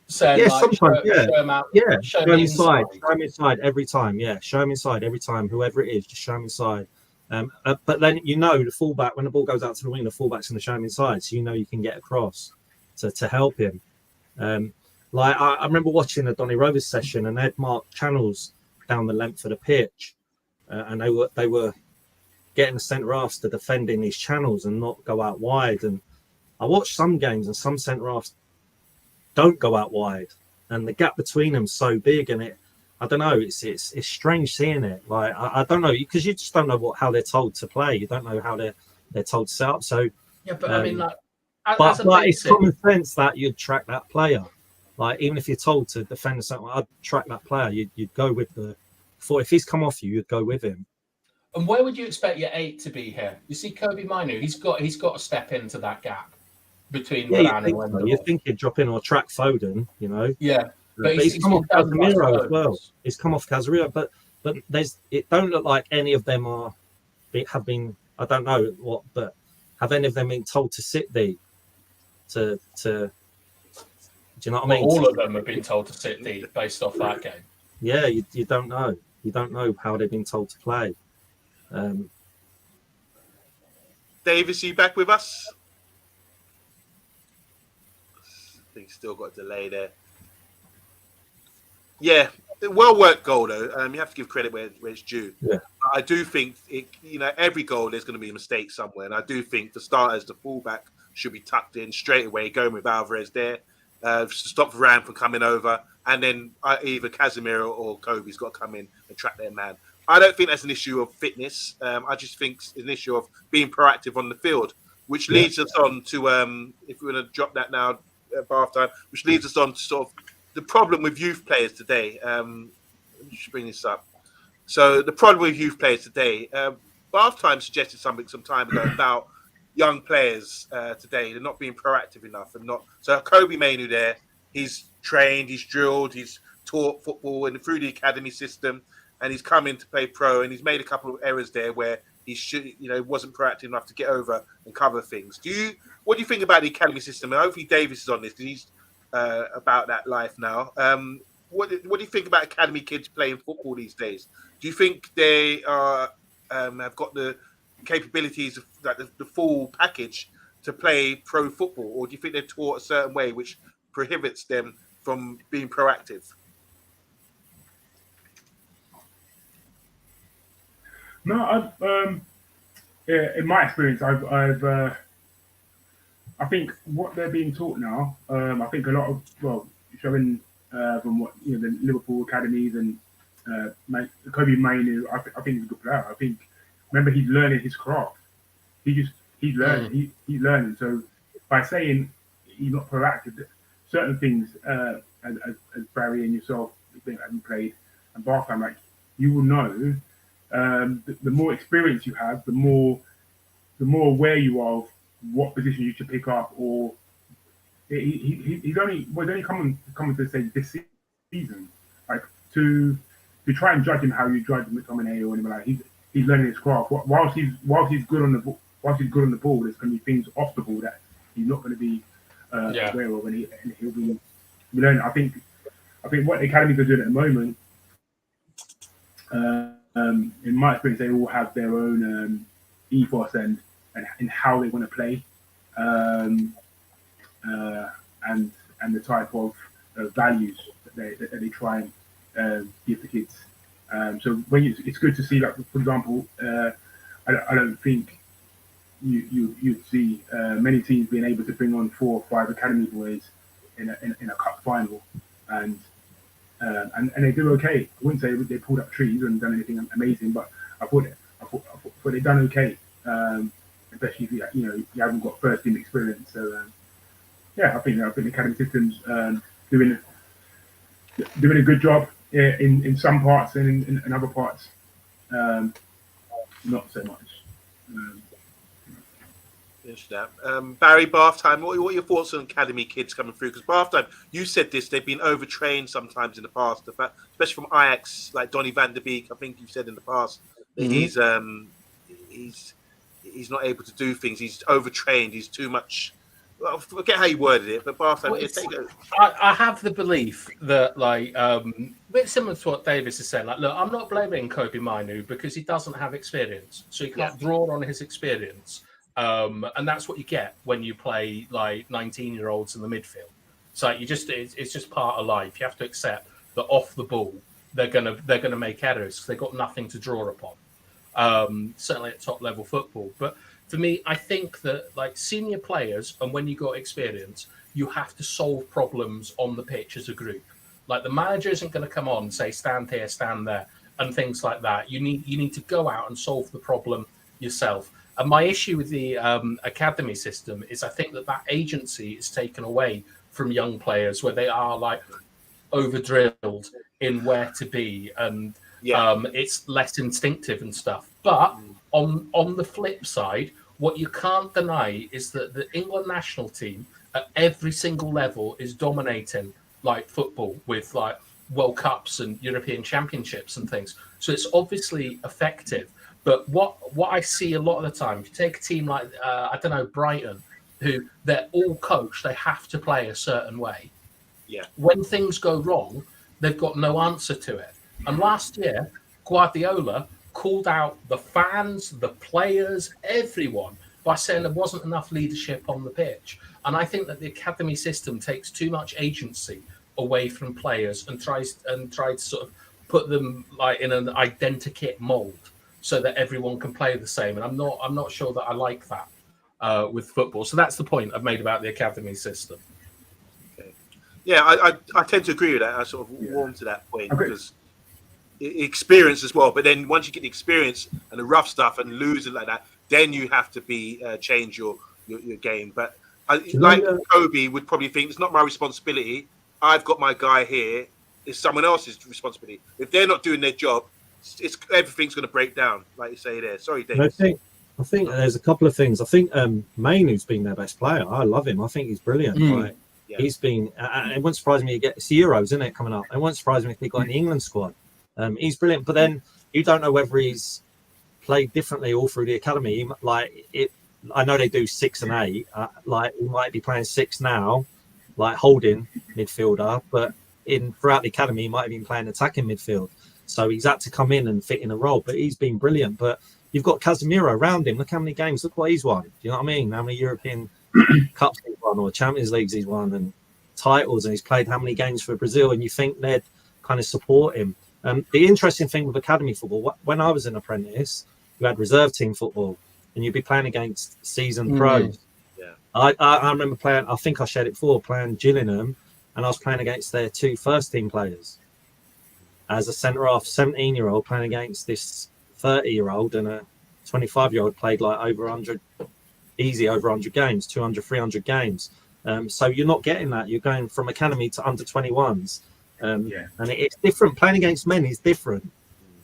[SPEAKER 2] Saying,
[SPEAKER 4] yeah,
[SPEAKER 2] like,
[SPEAKER 4] sometimes,
[SPEAKER 2] show him out.
[SPEAKER 4] Yeah,
[SPEAKER 2] show
[SPEAKER 4] him inside.
[SPEAKER 2] inside.
[SPEAKER 4] Show him inside every time. Yeah, show him inside every time. Whoever it is, just show him inside. But then the fullback, when the ball goes out to the wing, the fullback's going to show him inside, so you can get across to help him. Like, I remember watching the Donny Rovers session, and they'd marked channels down the length of the pitch, and they were getting the centre halves to defend in these channels and not go out wide. And I watched some games, and some centre halves don't go out wide, and the gap between them so big, and I don't know, it's strange seeing it. Like, I don't know, because you just don't know how they're told to play. You don't know how they're told to set up. So
[SPEAKER 2] yeah, but I mean, like,
[SPEAKER 4] but it's common sense that you'd track that player. Like, even if you're told to defend something, I'd track that player. You'd go with if he's come off you, you'd go with him.
[SPEAKER 2] And where would you expect your 8 to be here? You see, Kobe Mainu, he's got to step into that gap between Varane and Lindelof.
[SPEAKER 4] You think he'd drop in or track Foden,
[SPEAKER 2] Yeah,
[SPEAKER 4] but he's come off Casemiro as well. He's come off Casemiro, but it don't look like any of them have been. I don't know what, but have any of them been told to sit deep? To do you know what I mean?
[SPEAKER 2] All of them have been told to sit deep based off that game.
[SPEAKER 4] Yeah, you don't know. You don't know how they've been told to play.
[SPEAKER 1] Davis, are you back with us? I think still got a delay there. Yeah, well worked goal though. You have to give credit where it's due.
[SPEAKER 4] Yeah.
[SPEAKER 1] I do think every goal there's going to be a mistake somewhere, and I do think for starters the fullback should be tucked in straight away, going with Alvarez there, to stop Varane from coming over, and then either Casemiro or Kobe's got to come in and track their man. I don't think that's an issue of fitness. I just think it's an issue of being proactive on the field, which leads us on to if we're going to drop that now at half time, which leads us on to sort of the problem with youth players today. Let me just bring this up. So the problem with youth players today, Bath Time suggested something some time ago about young players today. They're not being proactive enough, and not. So Kobe Mainu there, he's trained, he's drilled, he's taught football and through the academy system, and he's come in to play pro, and he's made a couple of errors there where he should, wasn't proactive enough to get over and cover things. What do you think about the academy system? And hopefully Davis is on this because he's about that life now. What do you think about academy kids playing football these days? Do you think they are have got the capabilities of like the full package to play pro football, or do you think they're taught a certain way which prohibits them from being proactive?
[SPEAKER 3] No, in my experience, I think what they're being taught now. I think a lot of showing from what the Liverpool academies and Kobe Mainu. I think he's a good player. I think remember he's learning his craft. He's learning. He's learning. So by saying he's not proactive, certain things as Barry and yourself haven't played and Bartham, like you will know. The more experience you have, the more aware you are of what position you should pick up. Or he's only coming to say this season, like to try and judge him how you judge McTominay or anything like that. He's learning his craft. Whilst he's good on the ball, there's going to be things off the ball that he's not going to be aware of, and he'll be learning. I think what the academies are doing at the moment. In my experience, they all have their own ethos and how they want to play, and the type of values that they try and give the kids. So when it's good to see, like for example, I don't think you'd see many teams being able to bring on 4 or 5 academy boys in a cup final, and they do okay. I wouldn't say they pulled up trees and done anything amazing, but I thought they done okay, especially if you haven't got first team experience. So I think the academy system's doing a good job in some parts, and in other parts not so much.
[SPEAKER 1] Barry, Bath Time, what are your thoughts on academy kids coming through? Because Bath Time, you said this, they've been overtrained sometimes in the past, especially from Ajax, like Donny van der Beek. I think you've said in the past that he's not able to do things. He's overtrained. He's too much. Well, I forget how you worded it, but Bath Time,
[SPEAKER 2] I have the belief that, like, a bit similar to what Davis is saying. Like, look, I'm not blaming Kobe Mainu because he doesn't have experience, so he can't draw on his experience. And that's what you get when you play like 19-year-olds in the midfield. So it's just part of life. You have to accept that off the ball they're gonna make errors because they've got nothing to draw upon. Certainly at top level football. But for me, I think that like senior players and when you got experience, you have to solve problems on the pitch as a group. Like the manager isn't going to come on and say stand here, stand there, and things like that. You need to go out and solve the problem yourself. And my issue with the academy system is I think that agency is taken away from young players where they are like over-drilled in where to be, and it's less instinctive and stuff. But on the flip side, what you can't deny is that the England national team at every single level is dominating like football with like World Cups and European Championships and things. So it's obviously effective. But what I see a lot of the time, if you take a team like, Brighton, who they're all coached, they have to play a certain way.
[SPEAKER 1] Yeah.
[SPEAKER 2] When things go wrong, they've got no answer to it. And last year, Guardiola called out the fans, the players, everyone, by saying there wasn't enough leadership on the pitch. And I think that the academy system takes too much agency away from players and tries to sort of put them like in an identikit mold, so that everyone can play the same. And I'm not sure that I like that with football. So that's the point I've made about the academy system.
[SPEAKER 1] Okay. Yeah, I tend to agree with that. I sort of warm to that point because experience as well. But then once you get the experience and the rough stuff and losing like that, then you have to change your game. But Kobe would probably think it's not my responsibility. I've got my guy here. It's someone else's responsibility. If they're not doing their job, it's everything's going to break down, like you say there. Sorry, Dave.
[SPEAKER 4] I think there's a couple of things. I think Mainu's been their best player. I love him. I think he's brilliant. Like, he's been. It wouldn't surprise me. It's the Euros, isn't it, coming up? It wouldn't surprise me if he got in the England squad. He's brilliant. But then you don't know whether he's played differently all through the academy. I know they do 6 and 8. Like he might be playing 6 now, like holding midfielder, but throughout the academy he might have been playing attacking midfield. So he's had to come in and fit in a role. But he's been brilliant. But you've got Casemiro around him. Look how many games. Look what he's won. Do you know what I mean? How many European Cups he's won or Champions Leagues he's won and titles, and he's played how many games for Brazil, and you think they'd kind of support him. The interesting thing with academy football, when I was an apprentice, you had reserve team football and you'd be playing against seasoned pros.
[SPEAKER 1] Yeah.
[SPEAKER 4] I remember playing, I think I shared it before, playing Gillingham, and I was playing against their 2 first team players as a centre-half 17-year-old playing against this 30-year-old, and a 25-year-old played like over 100 games, 200, 300 games. So you're not getting that. You're going from academy to under 21s. And it's different. Playing against men is different.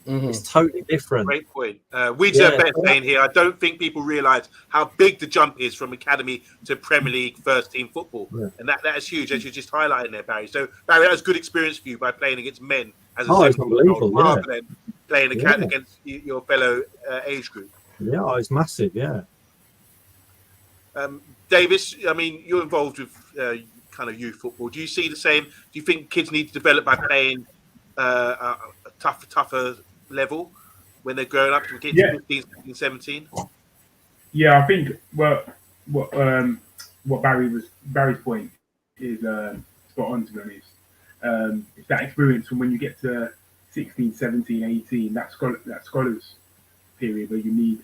[SPEAKER 4] It's totally different.
[SPEAKER 1] Great point. We deserve better saying here. I don't think people realise how big the jump is from academy to Premier League first team football, and that is huge, as you're just highlighting there, Barry. So Barry, that was a good experience for you by playing against men as a
[SPEAKER 4] it's unbelievable,
[SPEAKER 1] rather than playing against your fellow age group.
[SPEAKER 4] Yeah, it's massive. Yeah.
[SPEAKER 1] Davis, I mean, you're involved with kind of youth football. Do you see the same? Do you think kids need to develop by playing a tougher level when they're growing up to get to 15, 16, 17?
[SPEAKER 3] Yeah, I think what Barry's point is spot on, to be honest. It's that experience from when you get to 16, 17, 18, that scholars period where you need,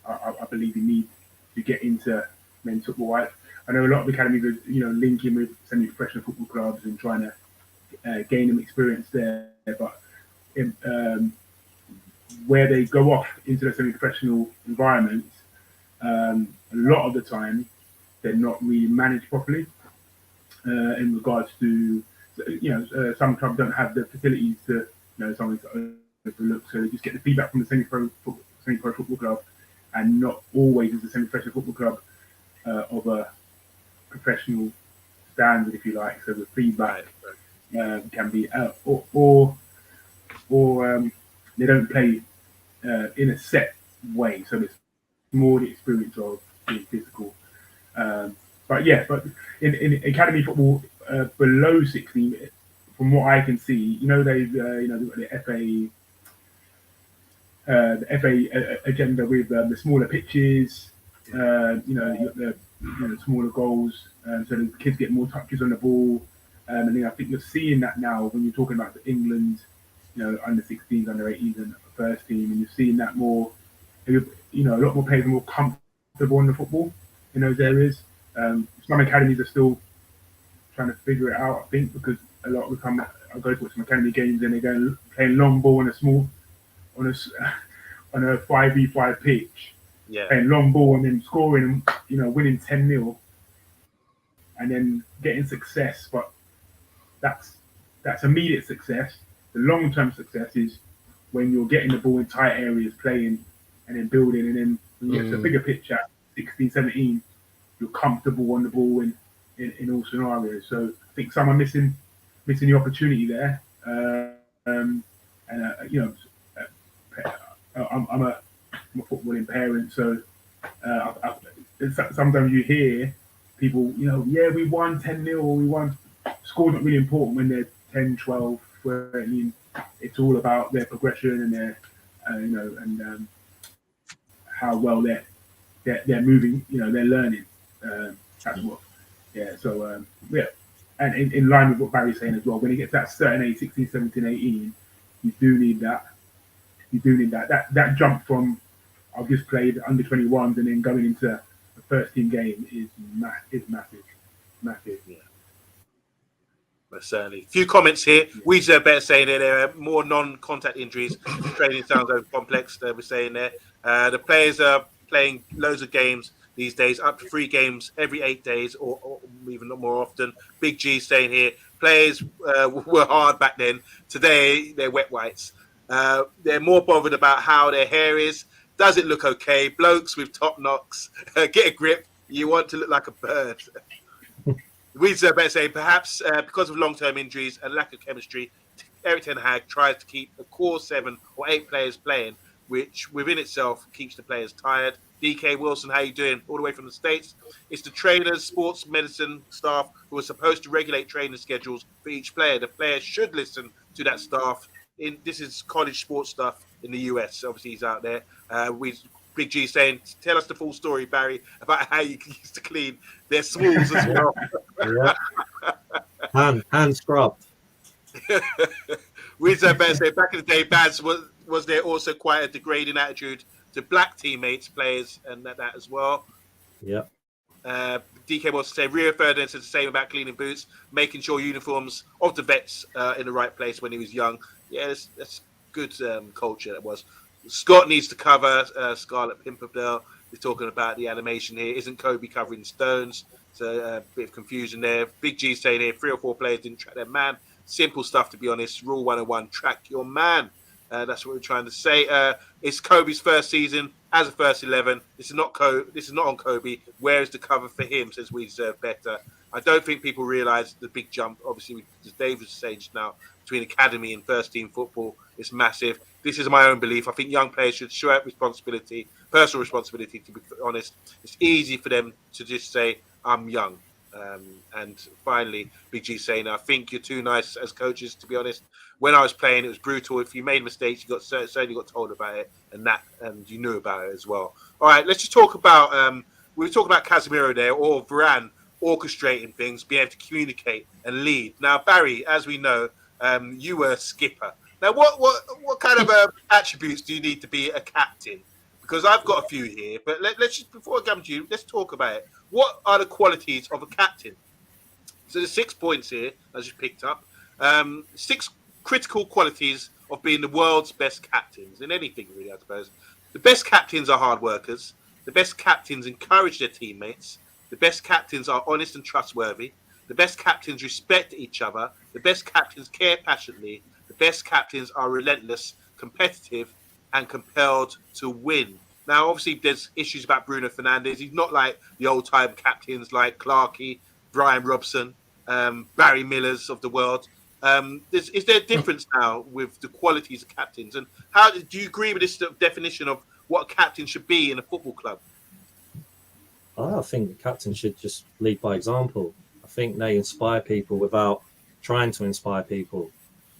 [SPEAKER 3] I believe you need to get into men's football. I know a lot of academies are, linking with semi-professional football clubs and trying to gain them experience there, but where they go off into the semi-professional environments, a lot of the time they're not really managed properly in regards to, some clubs don't have the facilities to, something to overlook, so they just get the feedback from the semi-pro football club, and not always is the semi-professional football club of a professional standard, if you like. So the feedback can be or they don't play in a set way, so there's more the experience of being physical. But in academy football below 16, from what I can see, they've got the FA agenda with the smaller pitches, you got the smaller goals, so the kids get more touches on the ball, and then I think you're seeing that now when you're talking about the England, under 16s, under 18s, and first team, and you're seeing that more. A lot more players are more comfortable on the football in those areas. Some academies are still trying to figure it out, I think, because a lot of the time I go to some academy games and they're going playing long ball on a 5v5 pitch, playing long ball and then scoring, winning 10-0, and then getting success. But that's immediate success. The long-term success is when you're getting the ball in tight areas, playing and then building, and then when you get to the bigger pitch at 16, 17, you're comfortable on the ball in all scenarios. So I think some are missing the opportunity there. I'm a footballing parent, so sometimes you hear people, we won 10-0, we won. Score's not really important when they're 10, 12, 13. It's all about their progression and their, and how well they're moving. They're learning. That's what. Yeah. So and in line with what Barry's saying as well, when you get to that certain age, 16, 17, 18, you do need that. That jump from I've just played under 21s and then going into a first team game is massive. Yeah.
[SPEAKER 1] Certainly. A few comments here. We deserve better saying that there are more non-contact injuries. Training sounds over complex. We're saying there. The players are playing loads of games these days, up to 3 games every 8 days, or even more often. Big G saying here, Players were hard back then. Today, they're wet whites. They're more bothered about how their hair is. Does it look okay? Blokes with top knocks, get a grip. You want to look like a bird. We better say perhaps because of long-term injuries and lack of chemistry, Erik Ten Hag tries to keep a core 7 or 8 players playing, which within itself keeps the players tired. DK Wilson, how you doing? All the way from the States. It's the trainers, sports medicine staff who are supposed to regulate training schedules for each player. The players should listen to that staff. This is college sports stuff in the US. Obviously, he's out there. Big G saying, tell us the full story, Barry, about how you used to clean their smalls as well.
[SPEAKER 4] Hand scrubbed.
[SPEAKER 1] We better say back in the day, Baz was there also quite a degrading attitude to black teammates, players, and that as well.
[SPEAKER 4] Yeah.
[SPEAKER 1] DK wants to say Rio Ferdinand said the same about cleaning boots, making sure uniforms of the vets in the right place when he was young. Yeah, that's good culture that was. Scott needs to cover Scarlet Pimpernel. We're talking about the animation here. Isn't Kobe covering stones? So a bit of confusion there. Big G saying here 3 or 4 players didn't track their man. Simple stuff, to be honest. Rule 101, track your man. That's what we're trying to say. It's Kobe's first season as a first 11. This is not on Kobe. Where is the cover for him? Says we deserve better. I don't think people realise the big jump. Obviously, as Dave was saying just now, between academy and first team football is massive. This is my own belief. I think young players should show out responsibility, personal responsibility. To be honest, it's easy for them to just say, "I'm young." And finally, Big G saying, "I think you're too nice as coaches." To be honest, when I was playing, it was brutal. If you made mistakes, you certainly got told about it, and you knew about it as well. All right, let's just talk about. We were talking about Casemiro there, or Varane orchestrating things, being able to communicate and lead. Now, Barry, as we know, you were a skipper. Now, what kind of attributes do you need to be a captain? Because I've got a few here, but let's just, before I come to you, let's talk about it. What are the qualities of a captain? So there's 6 points here, I just picked up. 6 critical qualities of being the world's best captains in anything, really, I suppose. The best captains are hard workers. The best captains encourage their teammates. The best captains are honest and trustworthy. The best captains respect each other. The best captains care passionately. The best captains are relentless, competitive, and compelled to win. Now, obviously, there's issues about Bruno Fernandes. He's not like the old-time captains like Clarkey, Brian Robson, Barry Millers of the world. Is there a difference now with the qualities of captains? And how do you agree with this definition of what a captain should be in a football club?
[SPEAKER 4] I think the captain should just lead by example. I think they inspire people without trying to inspire people.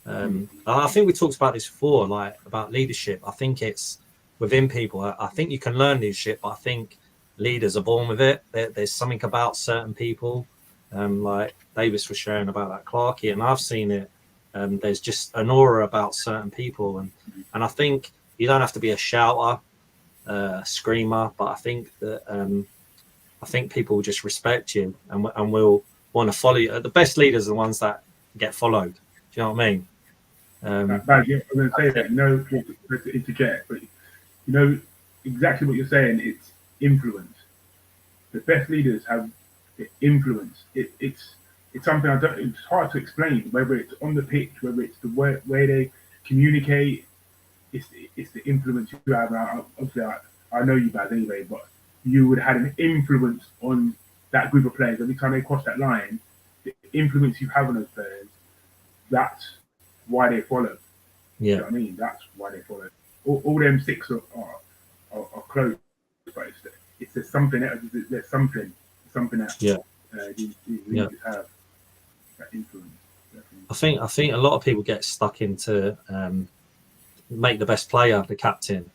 [SPEAKER 4] I think we talked about this before, like about leadership. I think it's within people. I think you can learn leadership, but I think leaders are born with it. There's something about certain people, like Davis was sharing about that Clarkey, and I've seen it. There's just an aura about certain people, and I think you don't have to be a shouter, screamer, but I think that people will just respect you and will want to follow you. The best leaders are the ones that get followed. Do you know what I mean?
[SPEAKER 3] I'm going to say that, no, to interject, but you know exactly what you're saying. It's influence. The best leaders have influence. It's something it's hard to explain. Whether it's on the pitch, whether it's the way they communicate, it's the influence you have. Obviously, I know you guys anyway, but you would have had an influence on that group of players every time they cross that line. The influence you have on those players, that's why they follow.
[SPEAKER 4] Yeah,
[SPEAKER 3] you know what I mean, that's why they follow. All them 6 are close, but it's something else. There's something that these leaders have that influence. Definitely.
[SPEAKER 4] I think a lot of people get stuck into make the best player the captain.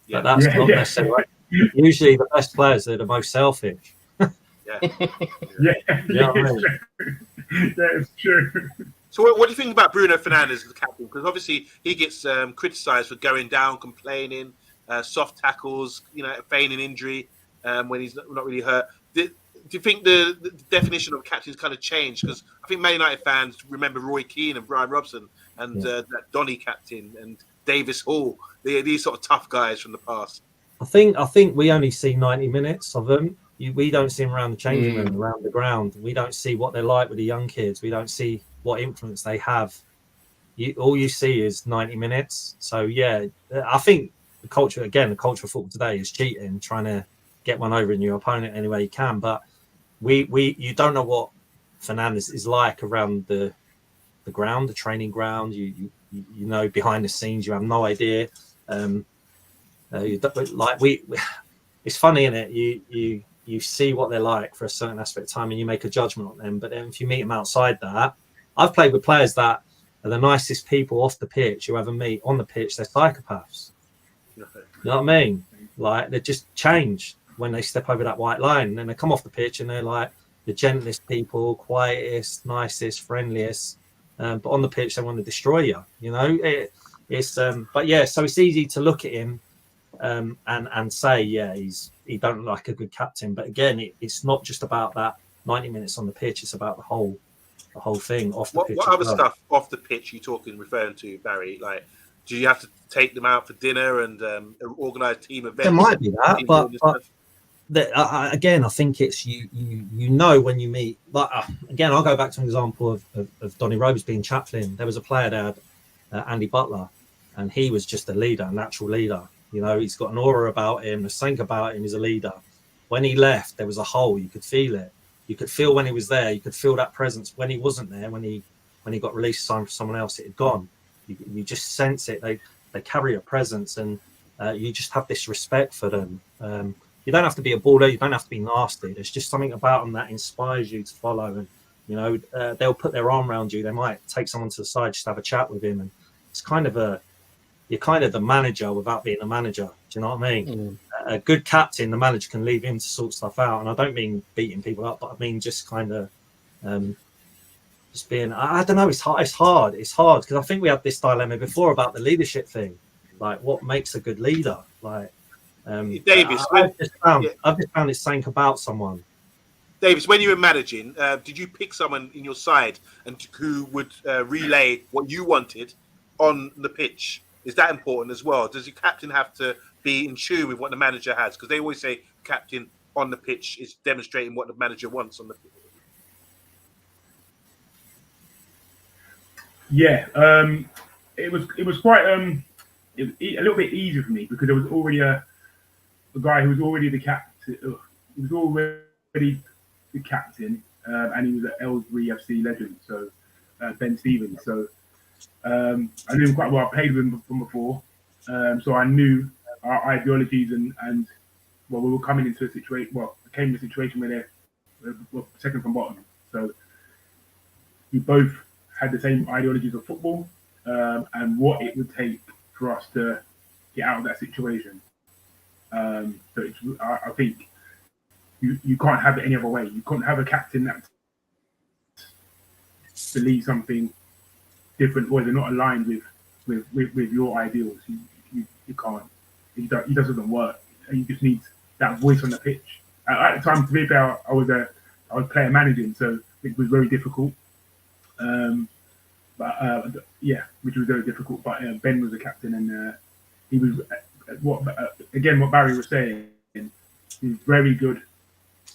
[SPEAKER 4] But that's not necessarily right. Usually the best players are the most selfish.
[SPEAKER 3] Yeah, it's true.
[SPEAKER 1] So what do you think about Bruno Fernandes as the captain? Because obviously he gets criticised for going down, complaining, soft tackles, feigning injury when he's not really hurt. Do you think the definition of captain's kind of changed? Because I think Man United fans remember Roy Keane and Brian Robson and that Donny captain and Davis Hall. These sort of tough guys from the past.
[SPEAKER 4] I think we only see 90 minutes of them. We don't see them around the changing room, around the ground. We don't see what they're like with the young kids. We don't see what influence they have. All you see is 90 minutes. So yeah, I think the culture of football today is cheating, trying to get one over in your opponent any way you can. But you don't know what Fernandes is like around the ground, the training ground. You know, behind the scenes, you have no idea. It's funny, isn't it? You see what they're like for a certain aspect of time, and you make a judgment on them. But then if you meet them outside that, I've played with players that are the nicest people off the pitch you ever meet. On the pitch, they're psychopaths. You know what I mean? Like, they just change when they step over that white line, and then they come off the pitch and they're like the gentlest people, quietest, nicest, friendliest. But on the pitch, they want to destroy you. You know, but yeah. So it's easy to look at him and say, yeah, he don't look like a good captain. But again, it's not just about that 90 minutes on the pitch. It's about the whole thing off the pitch.
[SPEAKER 1] What other stuff off the pitch you referring to, Barry? Like, do you have to take them out for dinner and organise team events?
[SPEAKER 4] There might be that, but again, I think it's you know when you meet. Like, again, I'll go back to an example of Donny Robes being chaplain. There was a player there, Andy Butler, and he was just a leader, a natural leader. You know, he's got an aura about him, a something about him. He's a leader. When he left, there was a hole. You could feel it. You could feel when he was there. You could feel that presence when he wasn't there. When he got released, signed for someone else, it had gone. You just sense it. They carry a presence, and you just have this respect for them. You don't have to be a baller. You don't have to be nasty. There's just something about them that inspires you to follow. And you know, they'll put their arm around you. They might take someone to the side, just have a chat with him, and it's kind of you're kind of the manager without being a manager. Do you know what I mean? A good captain, the manager can leave him to sort stuff out. And I don't mean beating people up, but I mean just kind of just being. I don't know. It's hard. It's hard because I think we had this dilemma before about the leadership thing. Like, what makes a good leader? Like,
[SPEAKER 1] Davis,
[SPEAKER 4] I've just found it's saying about someone.
[SPEAKER 1] Davis, when you were managing, did you pick someone in your side and who would relay what you wanted on the pitch? Is that important as well? Does your captain have to be in tune with what the manager has? Because they always say captain on the pitch is demonstrating what the manager wants on the pitch.
[SPEAKER 3] Yeah, it was quite a little bit easier for me because there was already a guy who was already the captain. He was already the captain, and he was an Aylesbury FC legend. So Ben Stevens. So I knew him quite well. I played with him from before, so I knew our ideologies and we were coming into a situation. Well, it came to a situation where we're second from bottom. So we both had the same ideologies of football and what it would take for us to get out of that situation. So I think you can't have it any other way. You can't have a captain that believes something different or they're not aligned with your ideals. You can't. It doesn't work. And you just need that voice on the pitch. At the time, to be fair, I was player managing, so it was very difficult. Which was very difficult. But Ben was the captain, and he was what Barry was saying. He was very good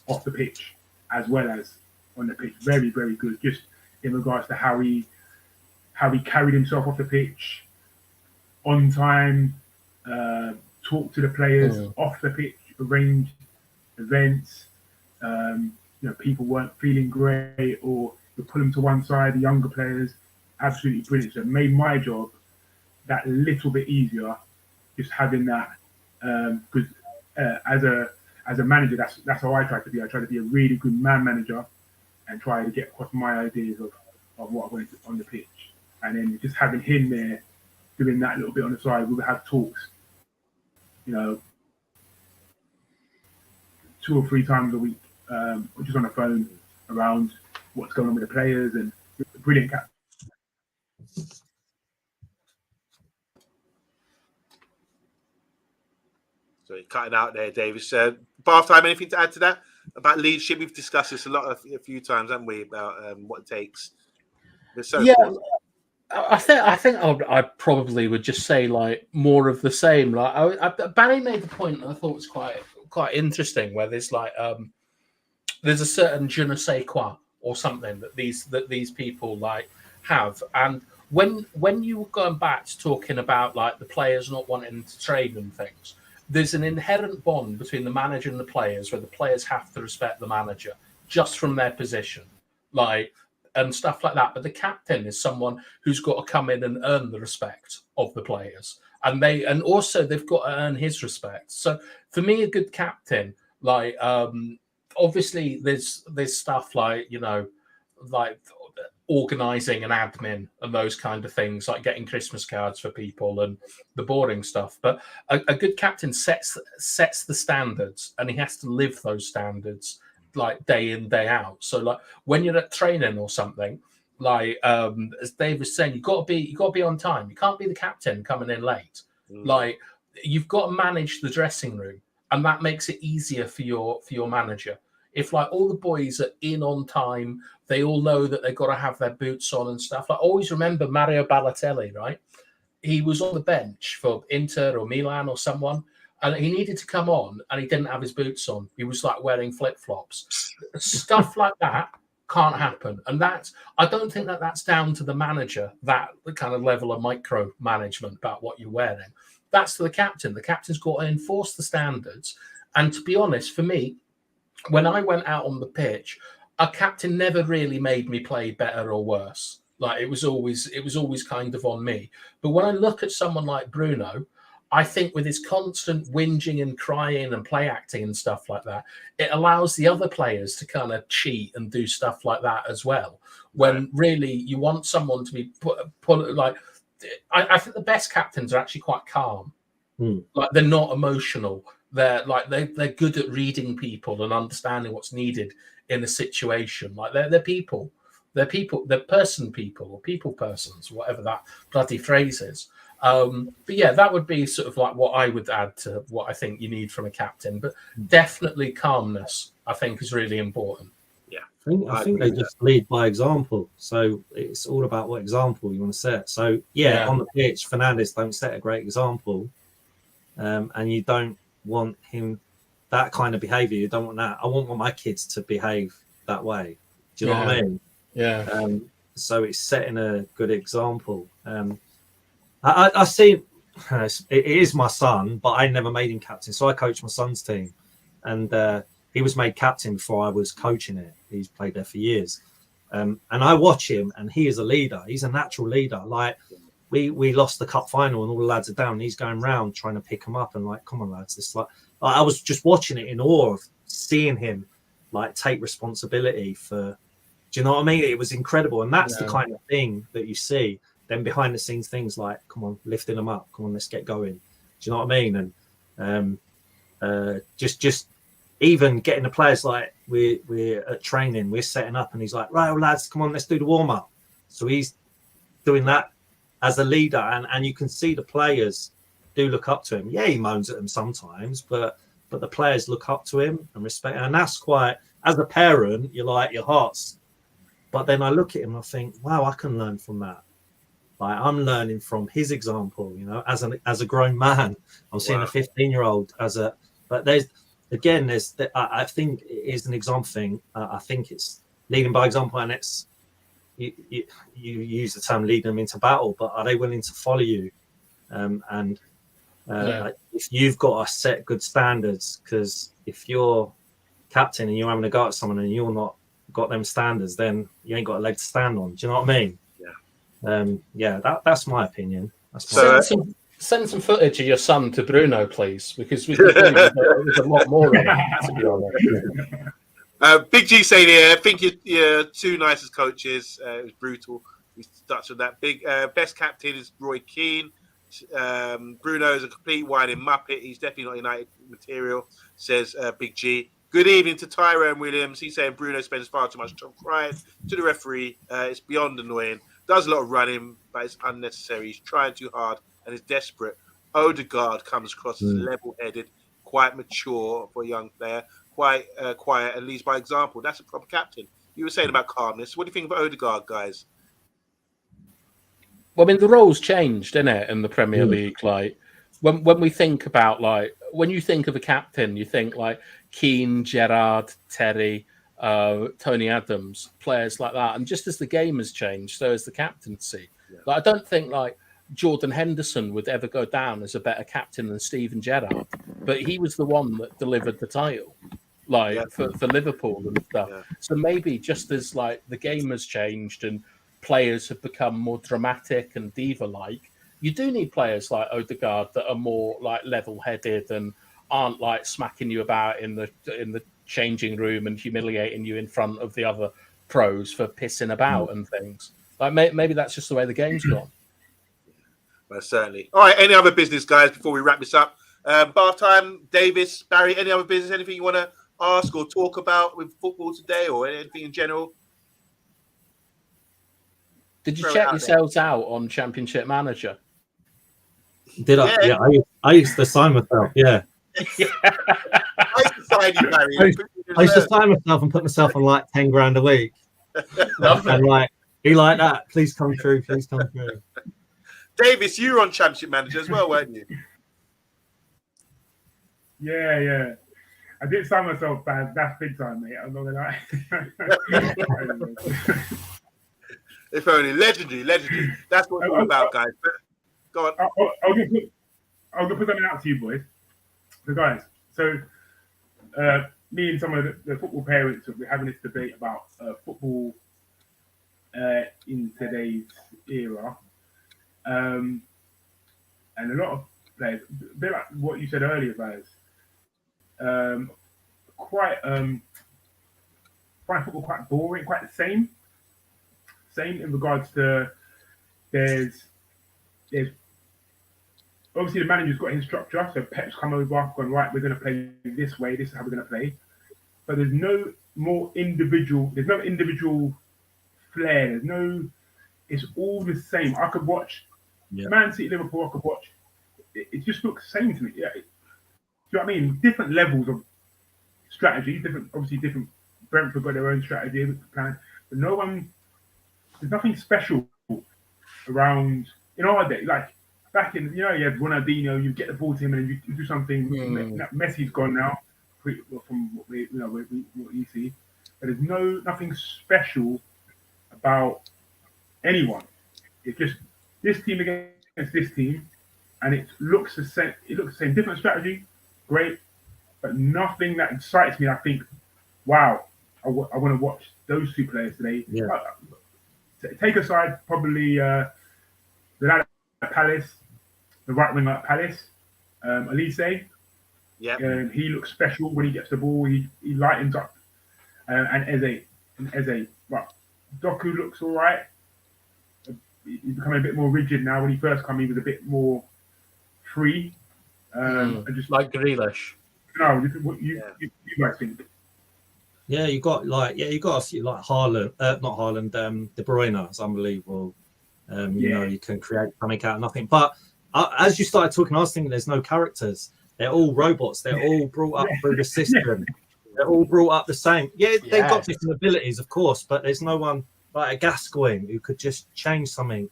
[SPEAKER 3] off the pitch as well as on the pitch. Very, very good. Just in regards to how he carried himself off the pitch, on time, talked to the players off the pitch, arranged events. People weren't feeling great, or you pull them to one side. The younger players, absolutely brilliant. So it made my job that little bit easier, just having that. Because as a manager, that's how I try to be. I try to be a really good man manager and try to get across my ideas of what I wanted on the pitch. And then just having him there doing that little bit on the side, we would have talks, 2 or 3 times a week, just on the phone around what's going on with the players, and brilliant captain.
[SPEAKER 1] So you're cutting out there, Davis. Bath time, anything to add to that about leadership? We've discussed this a few times, haven't we, about what it takes.
[SPEAKER 2] I think I probably would just say like more of the same. Like Barry made the point that I thought was quite interesting, where there's like there's a certain je ne sais quoi or something that these people like have. And when you were going back to talking about like the players not wanting to train and things, there's an inherent bond between the manager and the players where the players have to respect the manager just from their position, like, and stuff like that. But the captain is someone who's got to come in and earn the respect of the players, and also they've got to earn his respect. So for me, a good captain, like, obviously there's stuff like, you know, like organizing and admin and those kind of things, like getting Christmas cards for people and the boring stuff. But a good captain sets the standards, and he has to live those standards like day in, day out. So like when you're at training or something, like as Dave was saying, you got to be on time. You can't be the captain coming in late. Like, you've got to manage the dressing room, and that makes it easier for your manager. If like all the boys are in on time, they all know that they've got to have their boots on and stuff. I always remember Mario Balotelli, right? He was on the bench for Inter or Milan or someone, and he needed to come on, and he didn't have his boots on. He was like wearing flip-flops. Stuff like that can't happen. And I don't think that's down to the manager, that kind of level of micromanagement about what you're wearing. That's to the captain. The captain's got to enforce the standards. And to be honest, for me, when I went out on the pitch, a captain never really made me play better or worse. Like, it was always kind of on me. But when I look at someone like Bruno, I think with his constant whinging and crying and play acting and stuff like that, it allows the other players to kind of cheat and do stuff like that as well. When really you want someone to be put like, I think the best captains are actually quite calm. Like, they're not emotional. They're good at reading people and understanding what's needed in a situation. Like, they're people. They're person people or people persons, whatever that bloody phrase is. But yeah, that would be sort of like what I would add to what I think you need from a captain. But definitely calmness, I think, is really important.
[SPEAKER 1] Yeah,
[SPEAKER 4] I think they just lead by example. So it's all about what example you want to set. So yeah. On the pitch, Fernandes don't set a great example, and you don't want him, that kind of behaviour. You don't want that. I want my kids to behave that way. Do you know what I mean?
[SPEAKER 2] Yeah.
[SPEAKER 4] So it's setting a good example. I see it is my son, but I never made him captain. So I coached my son's team, and he was made captain before I was coaching it. He's played there for years. And I watch him, and he is a leader. He's a natural leader. Like, we lost the cup final and all the lads are down. And he's going round trying to pick them up and like, come on, lads. It's like, I was just watching it in awe of seeing him like take responsibility for, do you know what I mean? It was incredible. And that's the kind of thing that you see. Then behind the scenes things like, come on, lifting them up. Come on, let's get going. Do you know what I mean? And just even getting the players, like we're at training, we're setting up, and he's like, right, well, lads, come on, let's do the warm up. So he's doing that as a leader, and you can see the players do look up to him. Yeah, he moans at them sometimes, but the players look up to him and respect. And that's quite, as a parent, you're like, your heart's. But then I look at him and I think, wow, I can learn from that. Like, I'm learning from his example, you know, as a grown man. I'm seeing a 15-year-old but I think it is an example thing. I think it's leading by example, and it's you use the term leading them into battle, but are they willing to follow you? Like, if you've got to set good standards, because if you're captain and you're having a go at someone and you're not got them standards, then you ain't got a leg to stand on. Do you know what I mean? That's my opinion.
[SPEAKER 2] Send some footage of your son to Bruno, please, because we could do there's a lot more of it, to be honest.
[SPEAKER 1] Big G saying here, I think you're two nicest coaches. It was brutal. We touched on that. Best captain is Roy Keane. Bruno is a complete whining muppet. He's definitely not United material, says Big G. Good evening to Tyrone Williams. He's saying Bruno spends far too much time crying to the referee. It's beyond annoying. Does a lot of running, but it's unnecessary. He's trying too hard and is desperate. Odegaard comes across as level-headed, quite mature for a young player, quite quiet and leads by example. That's a proper captain. You were saying about calmness. What do you think of Odegaard, guys?
[SPEAKER 2] Well, I mean, the roles changed, didn't it, in the Premier League? Like, when we think about, like, when you think of a captain, you think like Keane, Gerrard, Terry, Tony Adams, players like that. And just as the game has changed, so has the captaincy.
[SPEAKER 1] Yeah.
[SPEAKER 2] Like, I don't think like Jordan Henderson would ever go down as a better captain than Steven Gerrard, but he was the one that delivered the title, like for Liverpool and stuff.
[SPEAKER 1] Yeah.
[SPEAKER 2] So maybe just as like the game has changed and players have become more dramatic and diva-like, you do need players like Odegaard that are more like level-headed and aren't like smacking you about in the changing room and humiliating you in front of the other pros for pissing about and things. Like maybe that's just the way the game's gone.
[SPEAKER 1] Well, certainly. All right. Any other business, guys, before we wrap this up? Bath time, Davis, Barry. Any other business? Anything you want to ask or talk about with football today, or anything in general?
[SPEAKER 2] Did you check yourselves out on Championship Manager?
[SPEAKER 4] Did I? Yeah, I used to sign myself. Yeah.
[SPEAKER 1] I used to sign you, Barry.
[SPEAKER 4] I used to sign myself and put myself on like 10 grand a week.
[SPEAKER 2] Love
[SPEAKER 4] and like, be like that. Please come through. Please come through.
[SPEAKER 1] Davis, you were on Championship Manager as well, weren't you?
[SPEAKER 3] Yeah. I did sign myself bad. That's big time, mate. I'm not gonna lie.
[SPEAKER 1] If only. Legendary. That's what it's all about, guys. But go on.
[SPEAKER 3] I'll just put something out to you, boys. So, guys, me and some of the football parents, we're having this debate about football in today's era. And a lot of players, a bit like what you said earlier, guys, find football quite boring, quite the same. Same in regards to there's obviously the manager's got his structure, so Pep's come over, gone, right, we're going to play this way, this is how we're going to play. But there's no individual flair, it's all the same. I could watch Man City, Liverpool, I could watch, it just looks the same to me. Yeah. Do you know what I mean? Different levels of strategy, different, Brentford got their own strategy, plan, but there's nothing special around in our day. Like back in, you had Ronaldinho, you get the ball to him and you do something. Messi's gone now, from what you see. But there's nothing special about anyone. It's just this team against this team, and it looks the same. It looks the same. Different strategy, great, but nothing that excites me. I think, wow, I want to watch those two players today.
[SPEAKER 4] Yeah.
[SPEAKER 3] Take aside probably the lad at Palace, the right winger at Palace, Elise.
[SPEAKER 1] Yeah.
[SPEAKER 3] He looks special when he gets the ball. He lightens up. And Eze. But Doku looks all right. He's becoming a bit more rigid now. When he first came, he was a bit more free. And just
[SPEAKER 2] like Grealish.
[SPEAKER 3] No, what you guys think?
[SPEAKER 4] Yeah, you got a few like Haule, not Haaland, De Bruyne. It's unbelievable. You can create something out of nothing. But as you started talking, I was thinking there's no characters. They're all robots. They're all brought up through the system. They're all brought up the same. Yeah, they've got different abilities, of course, but there's no one like a Gascoigne who could just change something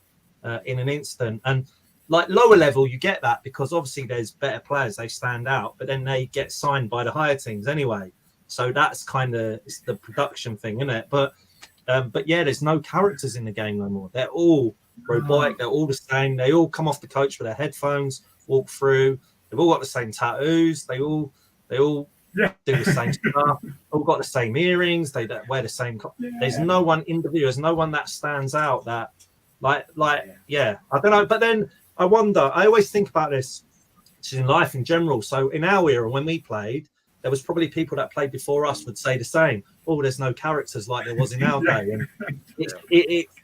[SPEAKER 4] in an instant. And like lower level, you get that because obviously there's better players. They stand out, but then they get signed by the higher teams anyway. So that's kind of the production thing, isn't it? But yeah, there's no characters in the game no more. They're all robotic. They're all the same. They all come off the coach with their headphones, walk through. They've all got the same tattoos. They all do the same stuff. All got the same earrings. They wear the same. There's no one individual. There's no one that stands out. That I don't know. But then I wonder. I always think about this in life in general. So in our era, when we played, there was probably people that played before us would say the same. Oh, there's no characters like there was in our day, and it's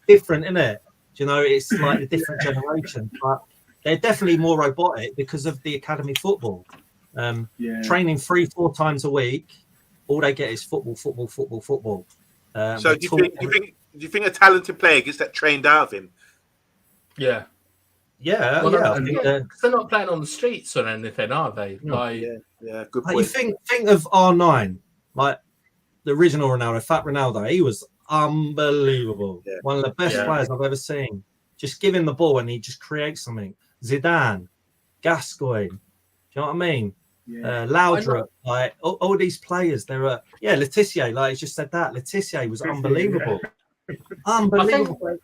[SPEAKER 4] different, isn't it? It's like a different generation, but they're definitely more robotic because of the academy football. Training 3-4 times a week, all they get is football.
[SPEAKER 1] So do you think a talented player gets that trained out of him?
[SPEAKER 2] Yeah.
[SPEAKER 4] Yeah,
[SPEAKER 2] well,
[SPEAKER 4] yeah.
[SPEAKER 2] They're not playing on the streets or anything, are they?
[SPEAKER 4] No.
[SPEAKER 1] Good point.
[SPEAKER 4] You think of R9, like the original Ronaldo, Fat Ronaldo. He was unbelievable. Yeah. One of the best players I've ever seen. Just give him the ball and he just creates something. Zidane, Gascoigne. Do you know what I mean?
[SPEAKER 3] Yeah.
[SPEAKER 4] Laudrup, like all these players. There are Letitia, like I just said that. Letitia was unbelievable. Unbelievable.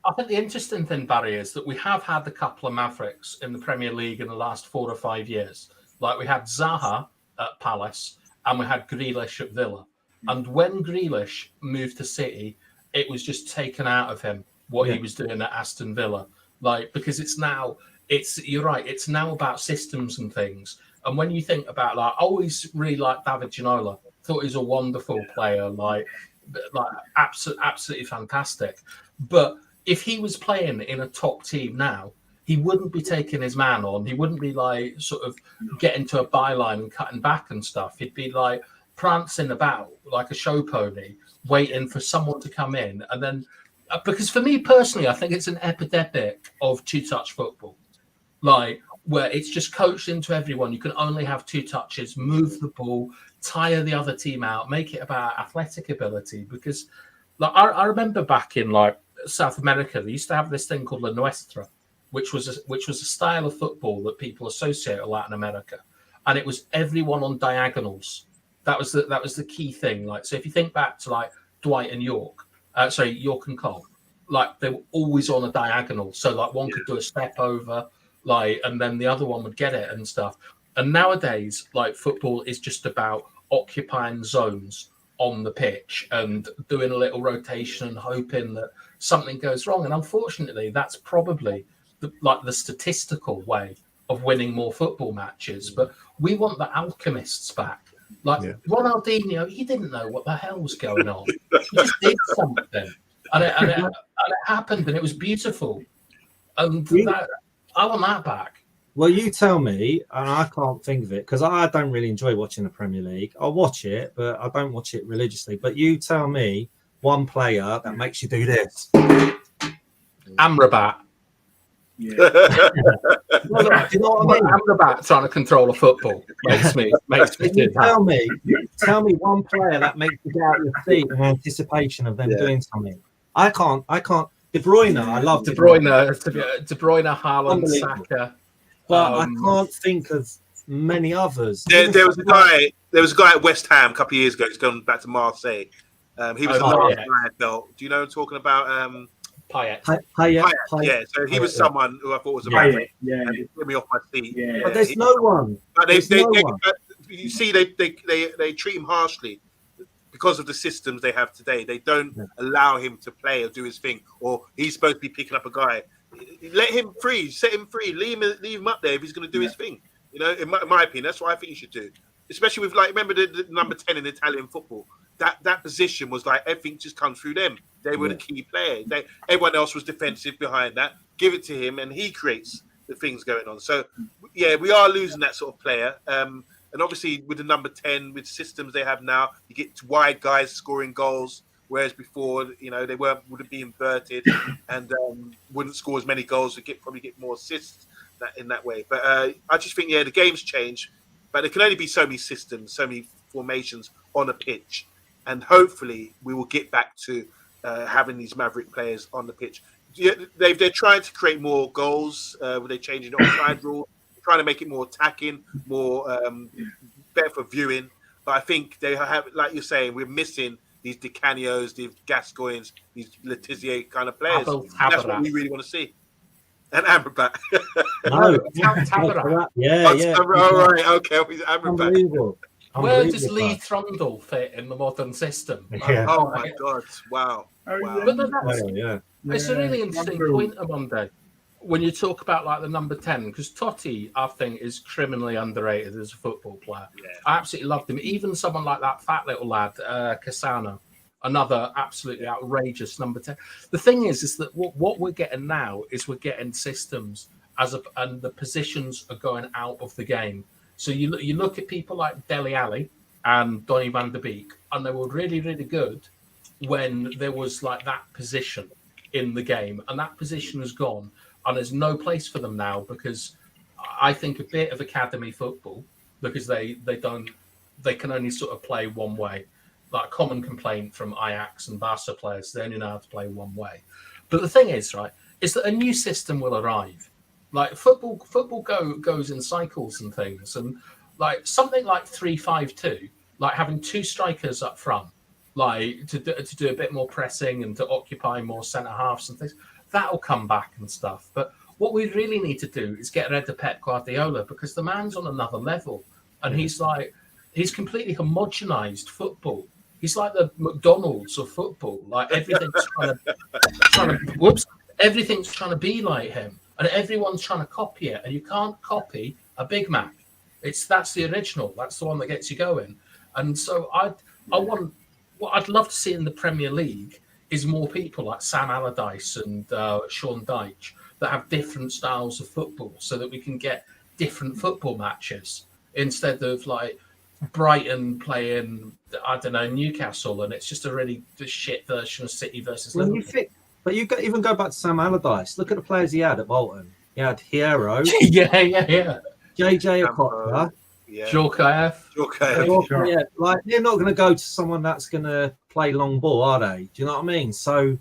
[SPEAKER 2] I think the interesting thing, Barry, is that we have had a couple of Mavericks in the Premier League in the last 4 or 5 years. Like we had Zaha at Palace and we had Grealish at Villa. And when Grealish moved to City, it was just taken out of him what he was doing at Aston Villa. Like, because you're right, it's now about systems and things. And when you think about, like, I always really liked David Ginola. Thought he was a wonderful player, like absolutely fantastic. But if he was playing in a top team now, he wouldn't be taking his man on. He wouldn't be like sort of getting to a byline and cutting back and stuff. He'd be like prancing about like a show pony, waiting for someone to come in. And then, because for me personally, I think it's an epidemic of two-touch football, like where it's just coached into everyone. You can only have 2 touches, move the ball, tire the other team out, make it about athletic ability. Because like I remember back in like South America, they used to have this thing called La Nuestra, which was a style of football that people associate with Latin America, and it was everyone on diagonals. That was the key thing. Like, so if you think back to like Dwight and York and Cole, like they were always on a diagonal. So like one could do a step over, like, and then the other one would get it and stuff. And nowadays, like football is just about occupying zones on the pitch and doing a little rotation and hoping that something goes wrong. And unfortunately, that's probably the statistical way of winning more football matches. But we want the alchemists back. Like Ronaldinho, he didn't know what the hell was going on. He just did something, and it happened, and it was beautiful. And I want that back.
[SPEAKER 4] Well, you tell me, and I can't think of it because I don't really enjoy watching the Premier League. I watch it, but I don't watch it religiously. But you tell me one player that makes you do this.
[SPEAKER 2] Amrabat.
[SPEAKER 3] Yeah.
[SPEAKER 4] Well, look, do you know what I mean?
[SPEAKER 2] Amrabat trying to control a football makes me do that.
[SPEAKER 4] Tell me one player that makes you get out your seat in anticipation of them doing something. I can't. De Bruyne, I love
[SPEAKER 2] De Bruyne, Haaland, Saka.
[SPEAKER 4] But I can't think of many others.
[SPEAKER 1] There was a guy at West Ham a couple of years ago. He's gone back to Marseille. He was the last guy I felt. Do you know what I'm talking about?
[SPEAKER 2] Payet.
[SPEAKER 1] Yeah, so he was someone who I thought was amazing.
[SPEAKER 3] Yeah.
[SPEAKER 1] Get me off my feet.
[SPEAKER 3] Yeah.
[SPEAKER 4] But there's no one.
[SPEAKER 1] But you see, they treat him harshly because of the systems they have today. They don't allow him to play or do his thing, or he's supposed to be picking up a guy. Let him free, set him free, leave him up there if he's going to do his thing. You know, in my opinion, that's what I think you should do. Especially with, like, remember the number 10 in Italian football. That position was like everything just comes through them. They were the key player. Everyone else was defensive behind that. Give it to him, and he creates the things going on. So, yeah, we are losing that sort of player. And obviously, with the number 10, with systems they have now, you get wide guys scoring goals, whereas before, you know, they wouldn't be inverted and wouldn't score as many goals. Would probably get more assists in that way. But I just think, the game's changed. But there can only be so many systems, so many formations on a pitch. And hopefully we will get back to having these Maverick players on the pitch. They're trying to create more goals. They're changing the offside rule, trying to make it more attacking, more better for viewing. But I think they have, like you're saying, we're missing these Di Canios, these Gascoignes, these Letizier kind of players. That's what we really want to see. And Amrabat.
[SPEAKER 4] No,
[SPEAKER 2] Tabarat.
[SPEAKER 4] Yeah.
[SPEAKER 1] All right, okay. Amrabat.
[SPEAKER 4] Unbelievable.
[SPEAKER 2] Where does Lee Trundle fit in the modern system?
[SPEAKER 4] Yeah.
[SPEAKER 1] Oh my God! Wow.
[SPEAKER 2] But it's a really interesting point, Monday, when you talk about like the number 10, because Totti, I think, is criminally underrated as a football player. Yeah. I absolutely loved him. Even someone like that fat little lad, Cassano, another absolutely outrageous number 10. The thing is that what we're getting now is we're getting systems and the positions are going out of the game. So you look at people like Dele Alli and Donny van der Beek, and they were really, really good when there was like that position in the game, and that position has gone, and there's no place for them now because I think a bit of academy football, because they can only sort of play one way. Like a common complaint from Ajax and Barca players, they only know how to play one way. But the thing is, right, is that a new system will arrive. Like football goes in cycles and things. And like something like 3-5-2, like having two strikers up front, like to do a bit more pressing and to occupy more centre halves and things. That'll come back and stuff. But what we really need to do is get rid of Pep Guardiola, because the man's on another level, and he's completely homogenized football. He's like the McDonald's of football. Like everything's everything's trying to be like him, and everyone's trying to copy it, and you can't copy a Big Mac. That's the original. That's the one that gets you going. And so what I'd love to see in the Premier League is more people like Sam Allardyce and Sean Dyche that have different styles of football, so that we can get different football matches instead of like Brighton playing, I don't know, Newcastle, and it's just a really shit version of City versus Liverpool.
[SPEAKER 4] But even go back to Sam Allardyce. Look at the players he had at Bolton. He had Hierro.
[SPEAKER 2] yeah.
[SPEAKER 4] JJ Okocha.
[SPEAKER 2] Djorkaeff.
[SPEAKER 4] Yeah, like they're not going to go to someone that's going to play long ball, are they? Do you know what I mean? So